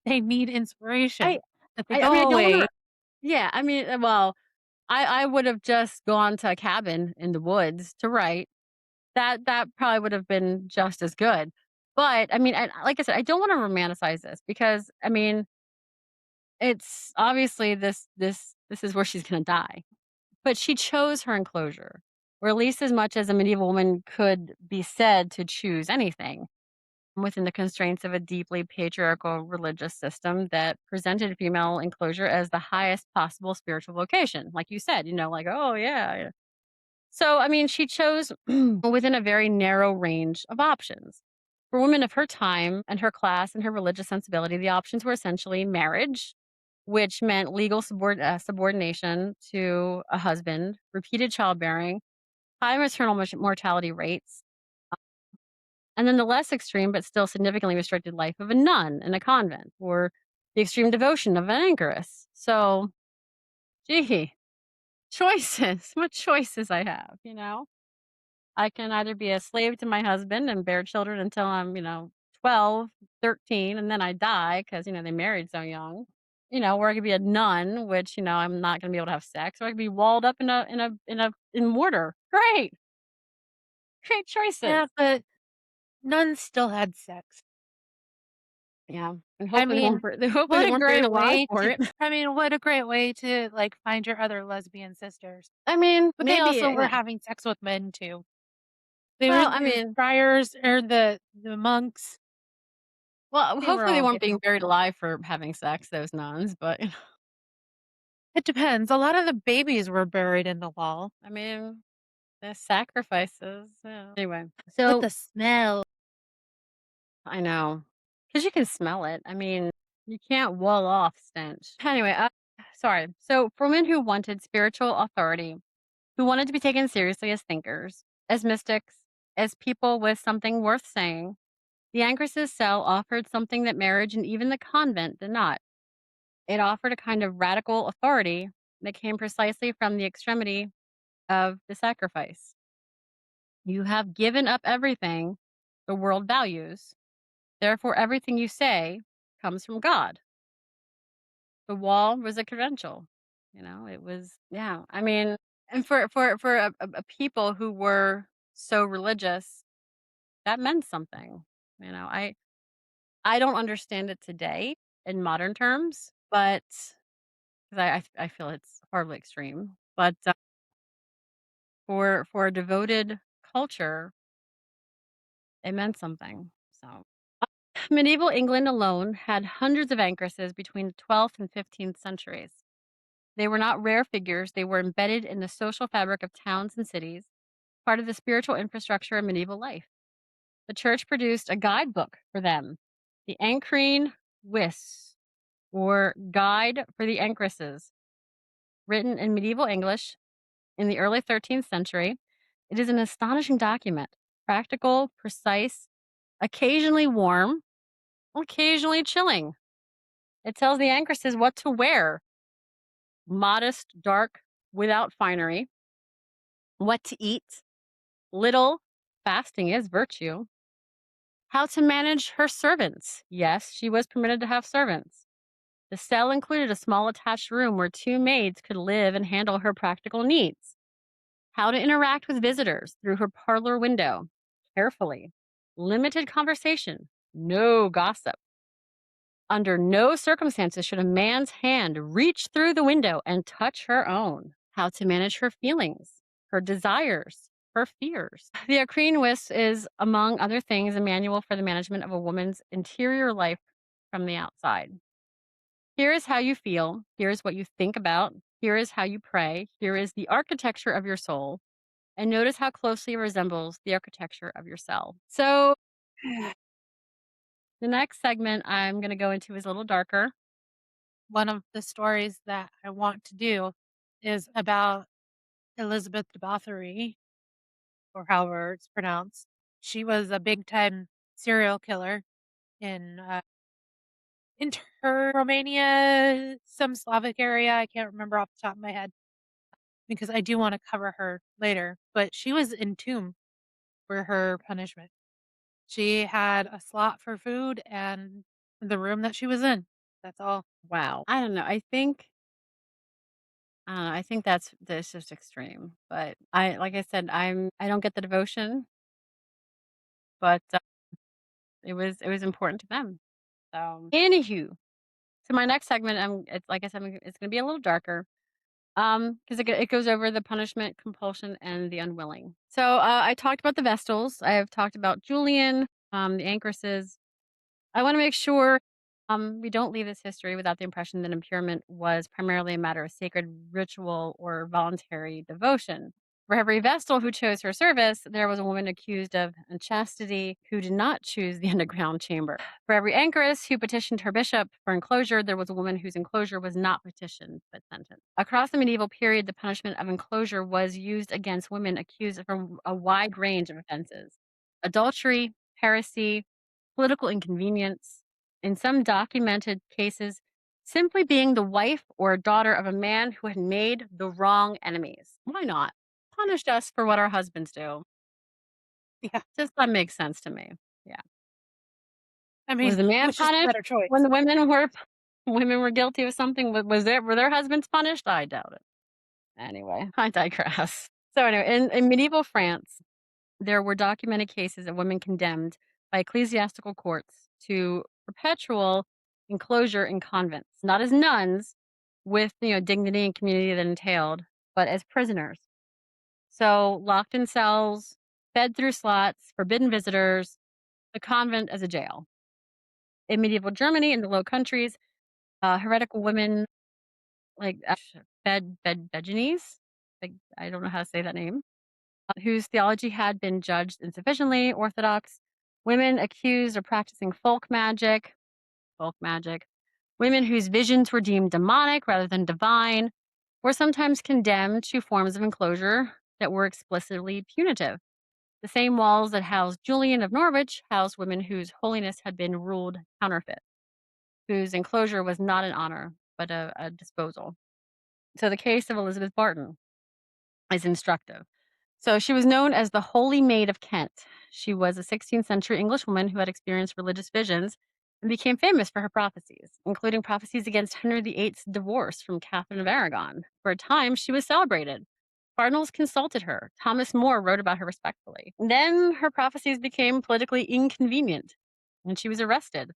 need inspiration, I that they I mean, I go don't wanna away. yeah, I mean, well, I would have just gone to a cabin in the woods to write. That probably would have been just as good. But, I mean, like I said, I don't wanna romanticize this because, I mean, it's obviously this is where she's gonna die. But she chose her enclosure, or at least as much as a medieval woman could be said to choose anything within the constraints of a deeply patriarchal religious system that presented female enclosure as the highest possible spiritual vocation. Like you said, like, oh, yeah. Yeah. So, I mean, she chose within a very narrow range of options. For women of her time and her class and her religious sensibility, the options were essentially marriage, which meant legal subordination to a husband, repeated childbearing, high maternal mortality rates, and then the less extreme but still significantly restricted life of a nun in a convent, or the extreme devotion of an anchoress. So, gee, choices. What choices I have? I can either be a slave to my husband and bear children until I'm, 12, 13, and then I die because, they married so young. Or I could be a nun, which, I'm not gonna be able to have sex, or I could be walled up in mortar. Great. Great choices. Yeah, but nuns still had sex. Yeah. And I hopefully they mean, won't hopefully they weren't buried alive for it. what a great way to, like, find your other lesbian sisters. I mean, But they maybe, also were having sex with men too. They were well, I the mean, friars or the monks, well, they were hopefully they all weren't being getting buried alive for having sex, those nuns, but it depends. A lot of the babies were buried in the wall. I mean, the sacrifices. Yeah. Anyway, But so the smell. I know, because you can smell it. I mean, you can't wall off stench. Anyway, sorry. So for women who wanted spiritual authority, who wanted to be taken seriously as thinkers, as mystics, as people with something worth saying, the anchoresses' cell offered something that marriage and even the convent did not. It offered a kind of radical authority that came precisely from the extremity of the sacrifice. You have given up everything the world values. Therefore, everything you say comes from God. The wall was a credential. It was, yeah. I mean, and for a people who were so religious, that meant something. I don't understand it today in modern terms, but because I feel it's horribly extreme. But for a devoted culture, it meant something. So medieval England alone had hundreds of anchoresses between the 12th and 15th centuries. They were not rare figures, they were embedded in the social fabric of towns and cities, part of the spiritual infrastructure of medieval life. The church produced a guidebook for them, the Anchoresses, or Guide for the Anchoresses, written in medieval English in the early 13th century. It is an astonishing document, practical, precise, occasionally warm, occasionally chilling. It tells the anchoresses what to wear: modest, dark, without finery; what to eat, little, fasting is virtue; how to manage her servants. Yes, she was permitted to have servants. The cell included a small attached room where two maids could live and handle her practical needs. How to interact with visitors through her parlor window, carefully. Limited conversation, no gossip. Under no circumstances should a man's hand reach through the window and touch her own. How to manage her feelings, her desires, her fears. The Acronis is, among other things, a manual for the management of a woman's interior life from the outside. Here is how you feel. Here is what you think about. Here is how you pray. Here is the architecture of your soul. And notice how closely it resembles the architecture of your cell. So, the next segment I'm going to go into is a little darker. One of the stories that I want to do is about Elizabeth de Bathory, or however it's pronounced. She was a big time serial killer in Romania, some Slavic area. I can't remember off the top of my head because I do want to cover her later. But she was entombed for her punishment. She had a slot for food and the room that she was in. That's all. Wow. I don't know. I think that's just extreme. But like I said, I don't get the devotion, but it was important to them. So, anywho, so my next segment, it's like I said, it's going to be a little darker. Because it goes over the punishment, compulsion, and the unwilling. So I talked about the Vestals. I have talked about Julian, the anchoresses. I want to make sure we don't leave this history without the impression that immurement was primarily a matter of sacred ritual or voluntary devotion. For every Vestal who chose her service, there was a woman accused of unchastity who did not choose the underground chamber. For every anchoress who petitioned her bishop for enclosure, there was a woman whose enclosure was not petitioned but sentenced. Across the medieval period, the punishment of enclosure was used against women accused of a wide range of offenses: adultery, heresy, political inconvenience, in some documented cases, simply being the wife or daughter of a man who had made the wrong enemies. Why not? Punish us for what our husbands do. Yeah. Just that makes sense to me. Yeah. I Was mean, the it man was just a punished better when choice. the women were guilty of something? Were their husbands punished? I doubt it. Anyway, I digress. So anyway, in medieval France, there were documented cases of women condemned by ecclesiastical courts to perpetual enclosure in convents, not as nuns with dignity and community that entailed, but as prisoners. So locked in cells, fed through slots, forbidden visitors, the convent as a jail. In medieval Germany and the Low Countries, heretical women like Beginese, like I don't know how to say that name, whose theology had been judged insufficiently orthodox, women accused of practicing folk magic, women whose visions were deemed demonic rather than divine, were sometimes condemned to forms of enclosure that were explicitly punitive. The same walls that housed Julian of Norwich housed women whose holiness had been ruled counterfeit, whose enclosure was not an honor, but a disposal. So the case of Elizabeth Barton is instructive. So she was known as the Holy Maid of Kent. She was a 16th century Englishwoman who had experienced religious visions and became famous for her prophecies, including prophecies against Henry VIII's divorce from Catherine of Aragon. For a time, she was celebrated. Cardinals consulted her. Thomas More wrote about her respectfully. Then her prophecies became politically inconvenient, and she was arrested,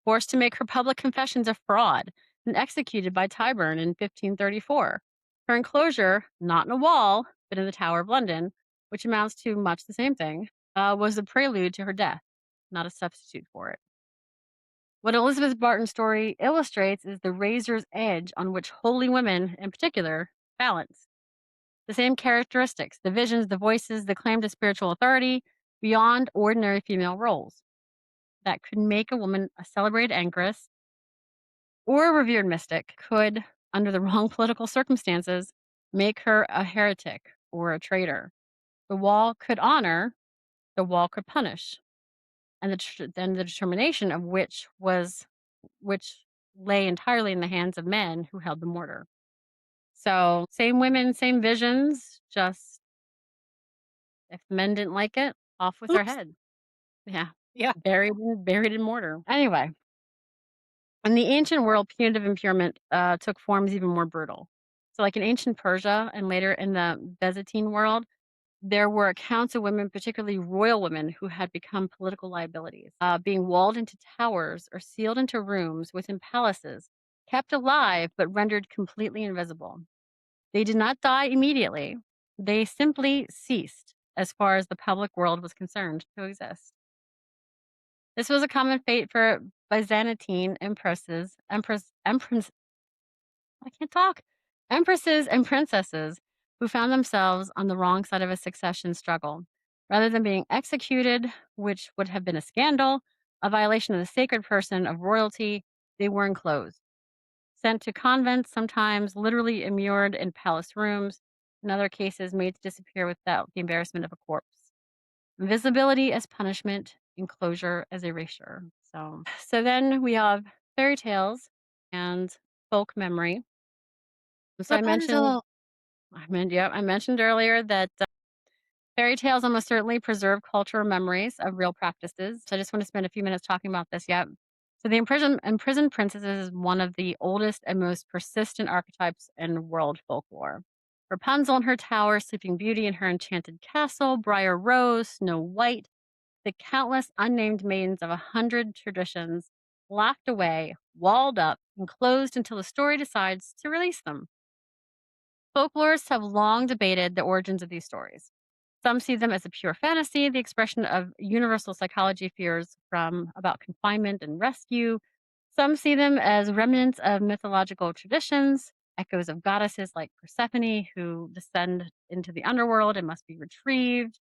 forced to make her public confessions of fraud, and executed by Tyburn in 1534. Her enclosure, not in a wall, but in the Tower of London, which amounts to much the same thing, was the prelude to her death, not a substitute for it. What Elizabeth Barton's story illustrates is the razor's edge on which holy women, in particular, balance. The same characteristics, the visions, the voices, the claim to spiritual authority beyond ordinary female roles that could make a woman a celebrated anchoress or a revered mystic could, under the wrong political circumstances, make her a heretic or a traitor. The wall could honor, the wall could punish, and then the determination of which lay entirely in the hands of men who held the mortar. So same women, same visions, just if the men didn't like it, off with their Oops. head. Yeah. Yeah. Buried in mortar. Anyway, in the ancient world, punitive impairment took forms even more brutal. So, like in ancient Persia and later in the Byzantine world, There were accounts of women, particularly royal women, who had become political liabilities, being walled into towers or sealed into rooms within palaces, kept alive but rendered completely invisible. They did not die immediately. They simply ceased, as far as the public world was concerned, to exist. This was a common fate for Byzantine I can't talk, empresses and princesses who found themselves on the wrong side of a succession struggle. Rather than being executed, which would have been a scandal, a violation of the sacred person of royalty, they were enclosed, sent to convents, sometimes literally immured in palace rooms, in other cases, made to disappear without the embarrassment of a corpse. Visibility as punishment, enclosure as erasure. So then we have fairy tales and folk memory. So Rapunzel. I mentioned earlier that fairy tales almost certainly preserve cultural memories of real practices. So I just want to spend a few minutes talking about this. Yet, so the imprisoned princesses is one of the oldest and most persistent archetypes in world folklore. Rapunzel in her tower, Sleeping Beauty in her enchanted castle, Briar Rose, Snow White, the countless unnamed maidens of 100 traditions, locked away, walled up, and closed until the story decides to release them. Folklorists have long debated the origins of these stories. Some see them as a pure fantasy, the expression of universal psychology fears from about confinement and rescue. Some see them as remnants of mythological traditions, echoes of goddesses like Persephone who descend into the underworld and must be retrieved.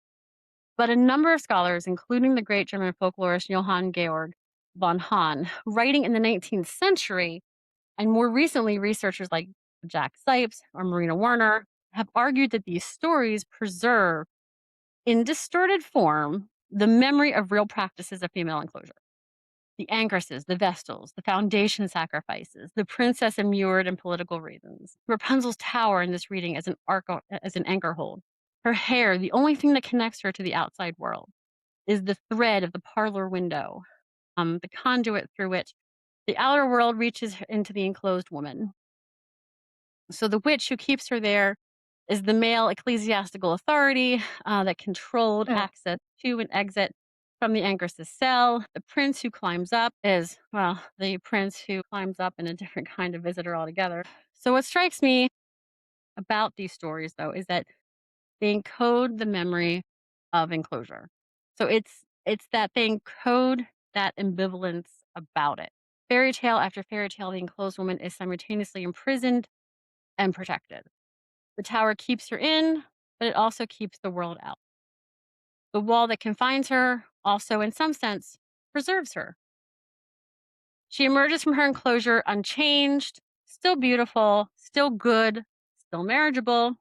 But a number of scholars, including the great German folklorist Johann Georg von Hahn, writing in the 19th century, and more recently, researchers like Jack Sipes or Marina Werner have argued that these stories preserve, in distorted form, the memory of real practices of female enclosure. The anchoresses, the vestals, the foundation sacrifices, the princess immured in political reasons. Rapunzel's tower in this reading as an anchor hold. Her hair, the only thing that connects her to the outside world, is the thread of the parlor window, the conduit through which the outer world reaches into the enclosed woman. So the witch who keeps her there is the male ecclesiastical authority that controlled Uh, access to and exit from the anchoress's cell. The prince who climbs up is, well, the prince who climbs up in a different kind of visitor altogether. So what strikes me about these stories, though, is that they encode the memory of enclosure. So it's that they encode that ambivalence about it. Fairy tale after fairy tale, the enclosed woman is simultaneously imprisoned and protected. The tower keeps her in, but it also keeps the world out. The wall that confines her also, in some sense, preserves her. She emerges from her enclosure unchanged, still beautiful, still good, still marriageable,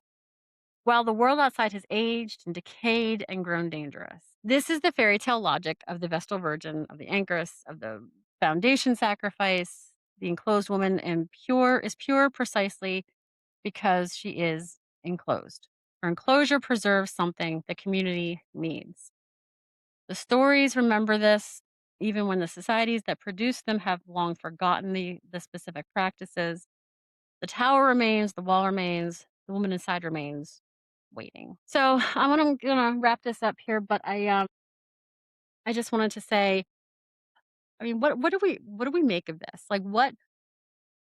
while the world outside has aged and decayed and grown dangerous. This is the fairy tale logic of the Vestal Virgin, of the Anchoress, of the foundation sacrifice. The enclosed woman and pure is pure precisely because she is enclosed. Her enclosure preserves something the community needs. The stories remember this, even when the societies that produce them have long forgotten the specific practices. The tower remains, the wall remains, the woman inside remains, waiting. So I'm gonna wrap this up here, but I just wanted to say, I mean, what do we make of this? Like, what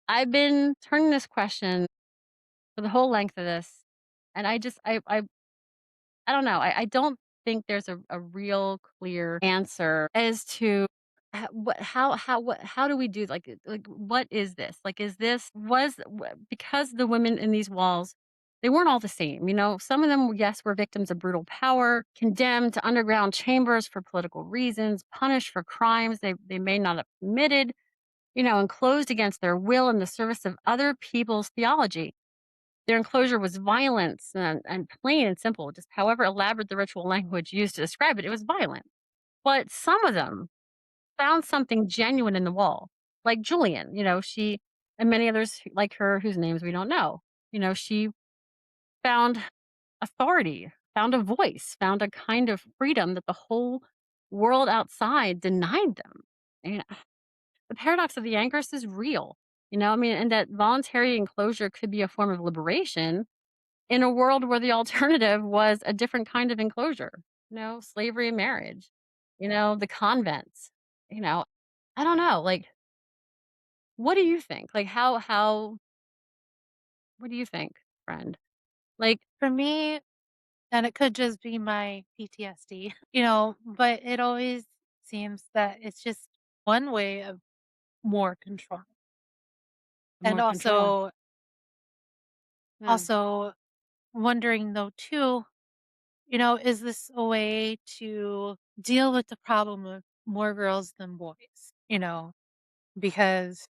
I've been turning this question for the whole length of this, and I don't know. I don't think there's a real clear answer as to how do we do like what is this? Like is this was because the women in these walls they weren't all the same. You know, some of them yes were victims of brutal power, condemned to underground chambers for political reasons, punished for crimes they may not have committed, you know, enclosed against their will in the service of other people's theology. Their enclosure was violence and plain and simple, just however elaborate the ritual language used to describe it, it was violent. But some of them found something genuine in the wall, like Julian, you know, she and many others like her whose names we don't know. You know, she found authority, found a voice, found a kind of freedom that the whole world outside denied them. And the paradox of the anchors is real. You know, I mean, and that voluntary enclosure could be a form of liberation in a world where the alternative was a different kind of enclosure, slavery and marriage, the convents, you know, I don't know, like, what do you think? Like, what do you think, friend? Like, For me, and it could just be my PTSD, but it always seems that it's just one way of more control. And more control. Yeah. also wondering though too, is this a way to deal with the problem of more girls than boys? Because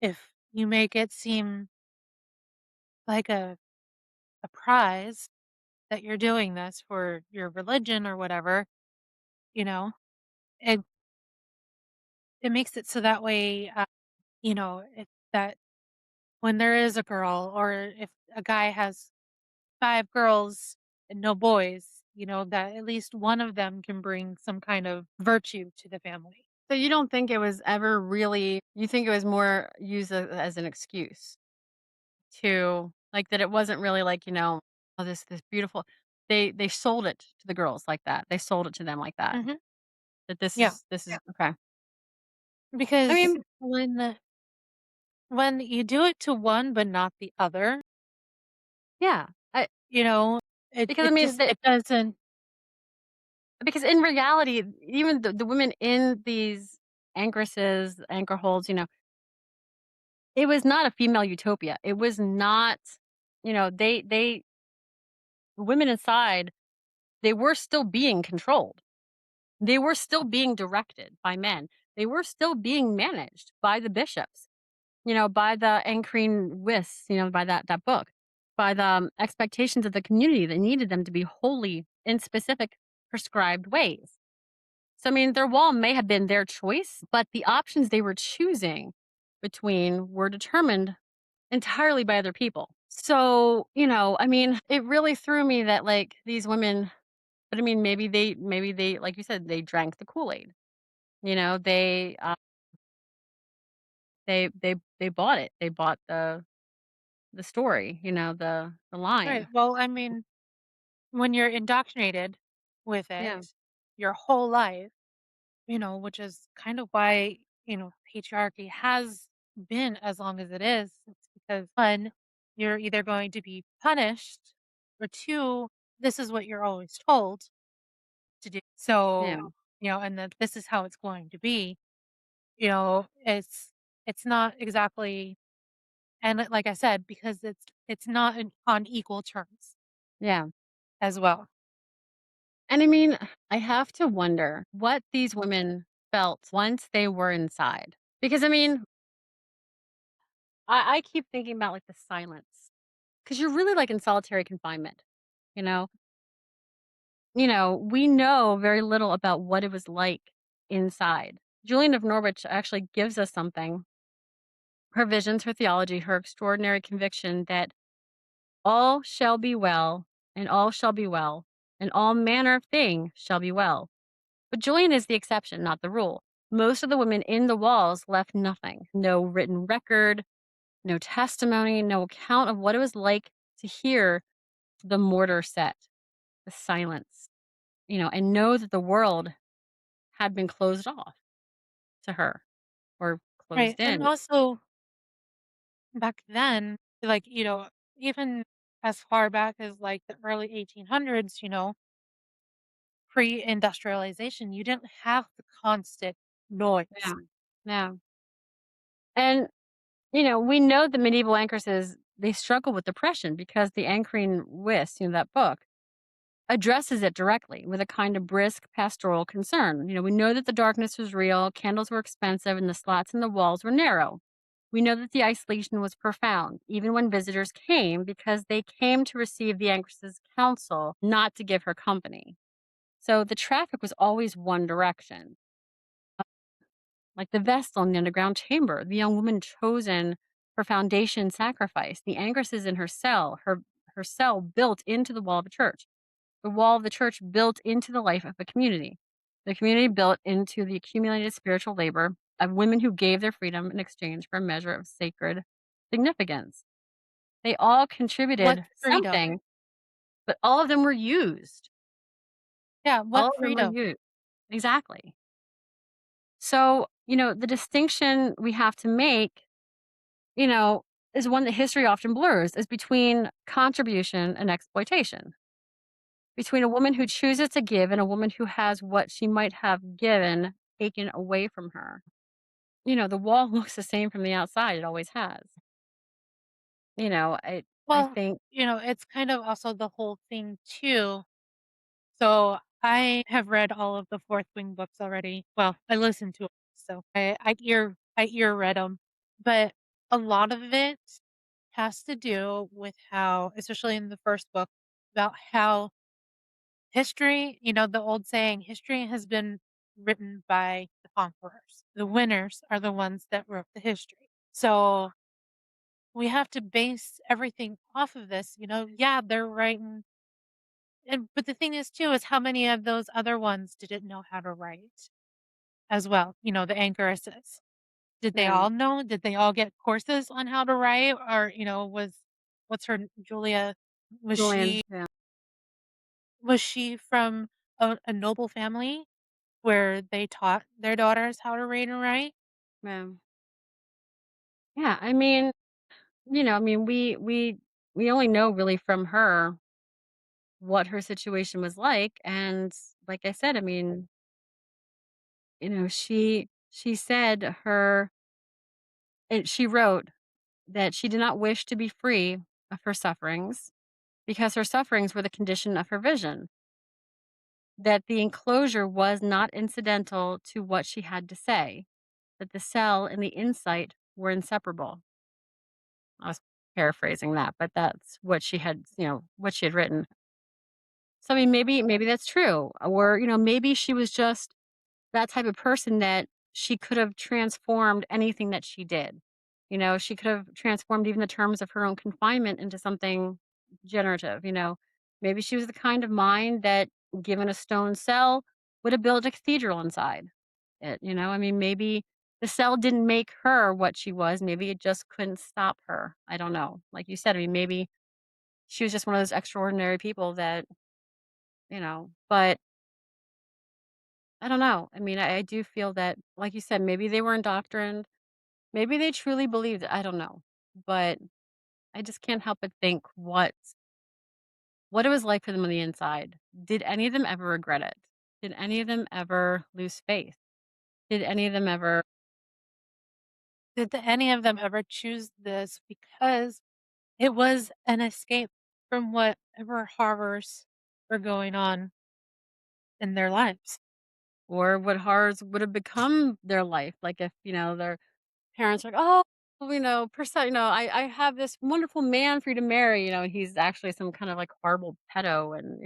if you make it seem like a prize that you're doing this for your religion or whatever, you know, it it makes it so that way, if that when there is a girl or if a guy has 5 girls and no boys, that at least one of them can bring some kind of virtue to the family. So you don't think it was ever really you think it was more used as an excuse to like, that it wasn't really like, oh, this beautiful they sold it to the girls like that. They sold it to them like that. Mhm. That Yeah, this is okay. I because mean, when you do it to one but not the other, yeah. you know, it Because I it mean, just it doesn't. because in reality, even the women in these anchor holds, it was not a female utopia. It was not, they women inside, they were still being controlled. They were still being directed by men. They were still being managed by the bishops, by the anchoring by that book, by the expectations of the community that needed them to be holy in specific prescribed ways. So, I mean, their wall may have been their choice, but the options they were choosing between were determined entirely by other people. So, I mean, it really threw me that like these women, but I mean, maybe they, like you said, they drank the Kool Aid. They they bought it. They bought the story. The Right. line. Well, I mean, when you're indoctrinated with it Yeah, your whole life, which is kind of why, patriarchy has been as long as it is. It's because one, you're either going to be punished, or two, this is what you're always told to do. yeah, So, and that this is how it's going to be. It's not exactly, and like I said, because it's not on equal terms yeah. as well. And I mean, I have to wonder what these women felt once they were inside. Because I mean, I keep thinking about like the silence. Because you're really like in solitary confinement. You know, we know very little about what it was like inside. Julian of Norwich actually gives us something. Her visions, her theology, her extraordinary conviction that all shall be well, and all shall be well, and all manner of thing shall be well. But Julian is the exception, not the rule. Most of the women in the walls left nothing, no written record, no testimony, no account of what it was like to hear the mortar set, the silence, and know that the world had been closed off to her or Right. closed And in. also back then, like, even as far back as like the early 1800s, pre-industrialization, you didn't have the constant Yeah. noise. Yeah. And, we know the medieval anchoresses, they struggle with depression because the anchoring whist, that book, addresses it directly with a kind of brisk pastoral concern. We know that the darkness was real, candles were expensive, and the slats in the walls were narrow. We know that the isolation was profound, even when visitors came, because they came to receive the anchoress's counsel, not to give her company. So the traffic was always one direction. Like the Vestal in the underground chamber, the young woman chosen for foundation sacrifice, the anchoresses in her cell, her cell built into the wall of a church, the wall of the church built into the life of a community, the community built into the accumulated spiritual labor of women who gave their freedom in exchange for a measure of sacred significance. They all What contributed freedom? something, but all of them were used. Yeah, All what of them were freedom? used. Exactly. So, the distinction we have to make, you know, is one that history often blurs, is between contribution and exploitation. Between a woman who chooses to give and a woman who has what she might have given taken away from her. The wall looks the same from the outside, it always has. I Well, think it's kind of also the whole thing too. So I have read all of the Fourth Wing books already. Well, I listened to 'em, so I ear read them, but a lot of it has to do with how, especially in the first book, about how history, the old saying, history has been written by the conquerors. The winners are the ones that wrote the history. So we have to base everything off of this. Yeah, they're writing. And but the thing is too is how many of those other ones didn't know how to write as well, the anchoresses. Did they yeah, all know? Did they all get courses on how to write? Or, what's her Julia, was Julian, she yeah, was she from a noble family where they taught their daughters how to read and write? yeah. Yeah, we only know really from her what her situation was like, and like I said, she said she wrote that she did not wish to be free of her sufferings because her sufferings were the condition of her vision, that the enclosure was not incidental to what she had to say, that the cell and the insight were inseparable. I was paraphrasing that, but that's what she had written. So, maybe that's true, or, maybe she was just that type of person that she could have transformed anything that she did. She could have transformed even the terms of her own confinement into something generative. Maybe she was the kind of mind that, given a stone cell, would have built a cathedral inside it. Maybe the cell didn't make her what she was. Maybe it just couldn't stop her. I don't know. Like you said, maybe she was just one of those extraordinary people that, but I don't know. I do feel that, like you said, maybe they were indoctrined. Maybe they truly believed it. I don't know. But I just can't help but think what it was like for them on the inside. Did any of them ever regret it? Did any of them ever lose faith? Did any of them ever Did any of them ever choose this because it was an escape from whatever horrors were going on in their lives? or what horrors would have become their life? Like if, their parents are like, oh, I have this wonderful man for you to marry, and he's actually some kind of like horrible pedo. And,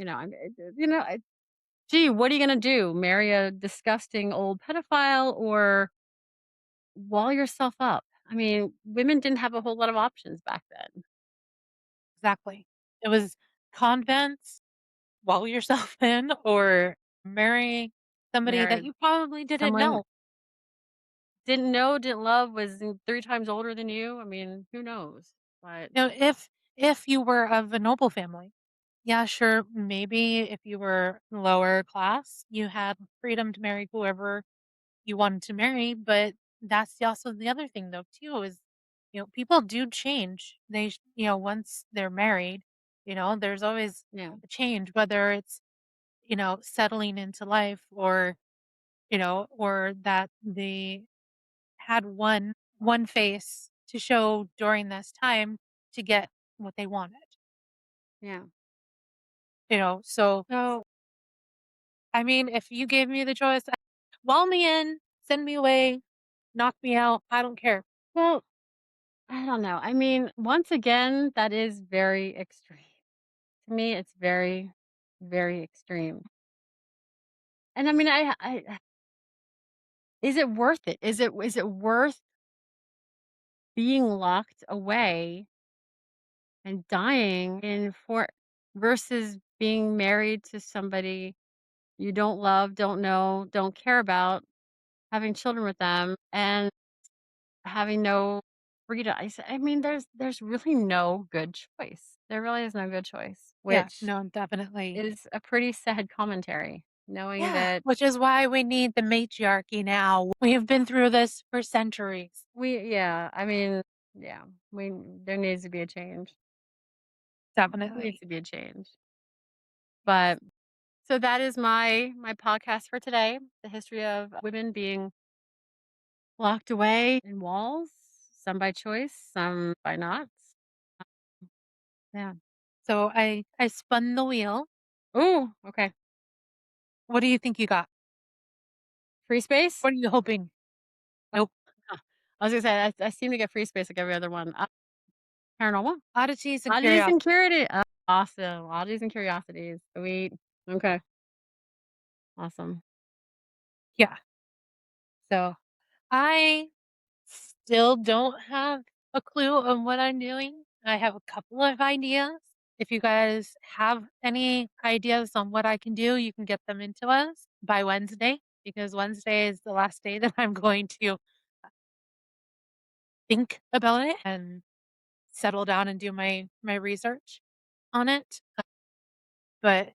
gee, what are you gonna do? Marry a disgusting old pedophile or wall yourself up? Women didn't have a whole lot of options back then. Exactly. It was convents, wall yourself in, or marry somebody that Married you probably didn't someone know. didn't know, didn't love, was 3 times older than you. Who knows? But If you were of a noble family. Yeah, sure, maybe if you were lower class, you had freedom to marry whoever you wanted to marry, but that's also the other thing though too is, people do change. Once they're married, there's always yeah, a change, whether it's, settling into life or that they had one face to show during this time to get what they wanted. yeah. So So, I mean, if you gave me the choice, wall me in, send me away, knock me out, I don't care. well, I don't know. Once again, that is very extreme. To me, it's very, very extreme. And is it worth it? Is it worth being locked away and dying in for versus being married to somebody you don't love, don't know, don't care about, having children with them, and having no Free I mean, there's really no good choice. There really is no good choice, Yeah, which no, definitely. is a pretty sad commentary, knowing Yeah, that which is why we need the matriarchy now. We have been through this for centuries. I mean, yeah, we there needs to be a change. There needs Definitely. to be a change. But so that is my podcast for today, the history of women being locked away in walls, some by choice, some by not. Yeah. So I spun the wheel. Ooh, okay. What do you think you got? Free space? What are you hoping? Oh, Nope. huh. I was gonna say I seem to get free space like every other one. Paranormal? Oddities and Oddities and curiosities. curiosity. Awesome. Oddities and curiosities. Sweet. Okay. Awesome. Yeah. So I still don't have a clue on what I'm doing. I have a couple of ideas. If you guys have any ideas on what I can do, you can get them into us by Wednesday because Wednesday is the last day that I'm going to think about it and settle down and do my research on it. But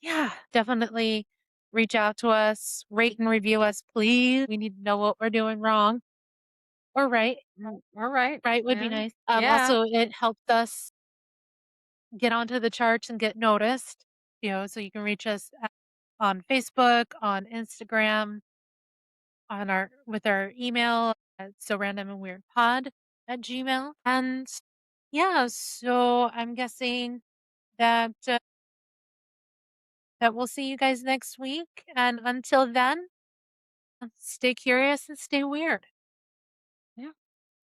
yeah, definitely reach out to us, rate and review us, please. We need to know what we're doing wrong or right. All right. Right would be Yeah. nice. Yeah. Also, it helped us get onto the charts and get noticed, so you can reach us on Facebook, on Instagram, on our with our email at so random and weird pod at Gmail. And yeah, so I'm guessing that that we'll see you guys next week. And until then, stay curious and stay weird. Yeah.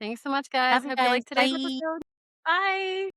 Thanks so much, guys. Love you Hope you guys. liked today's Bye. episode. Bye.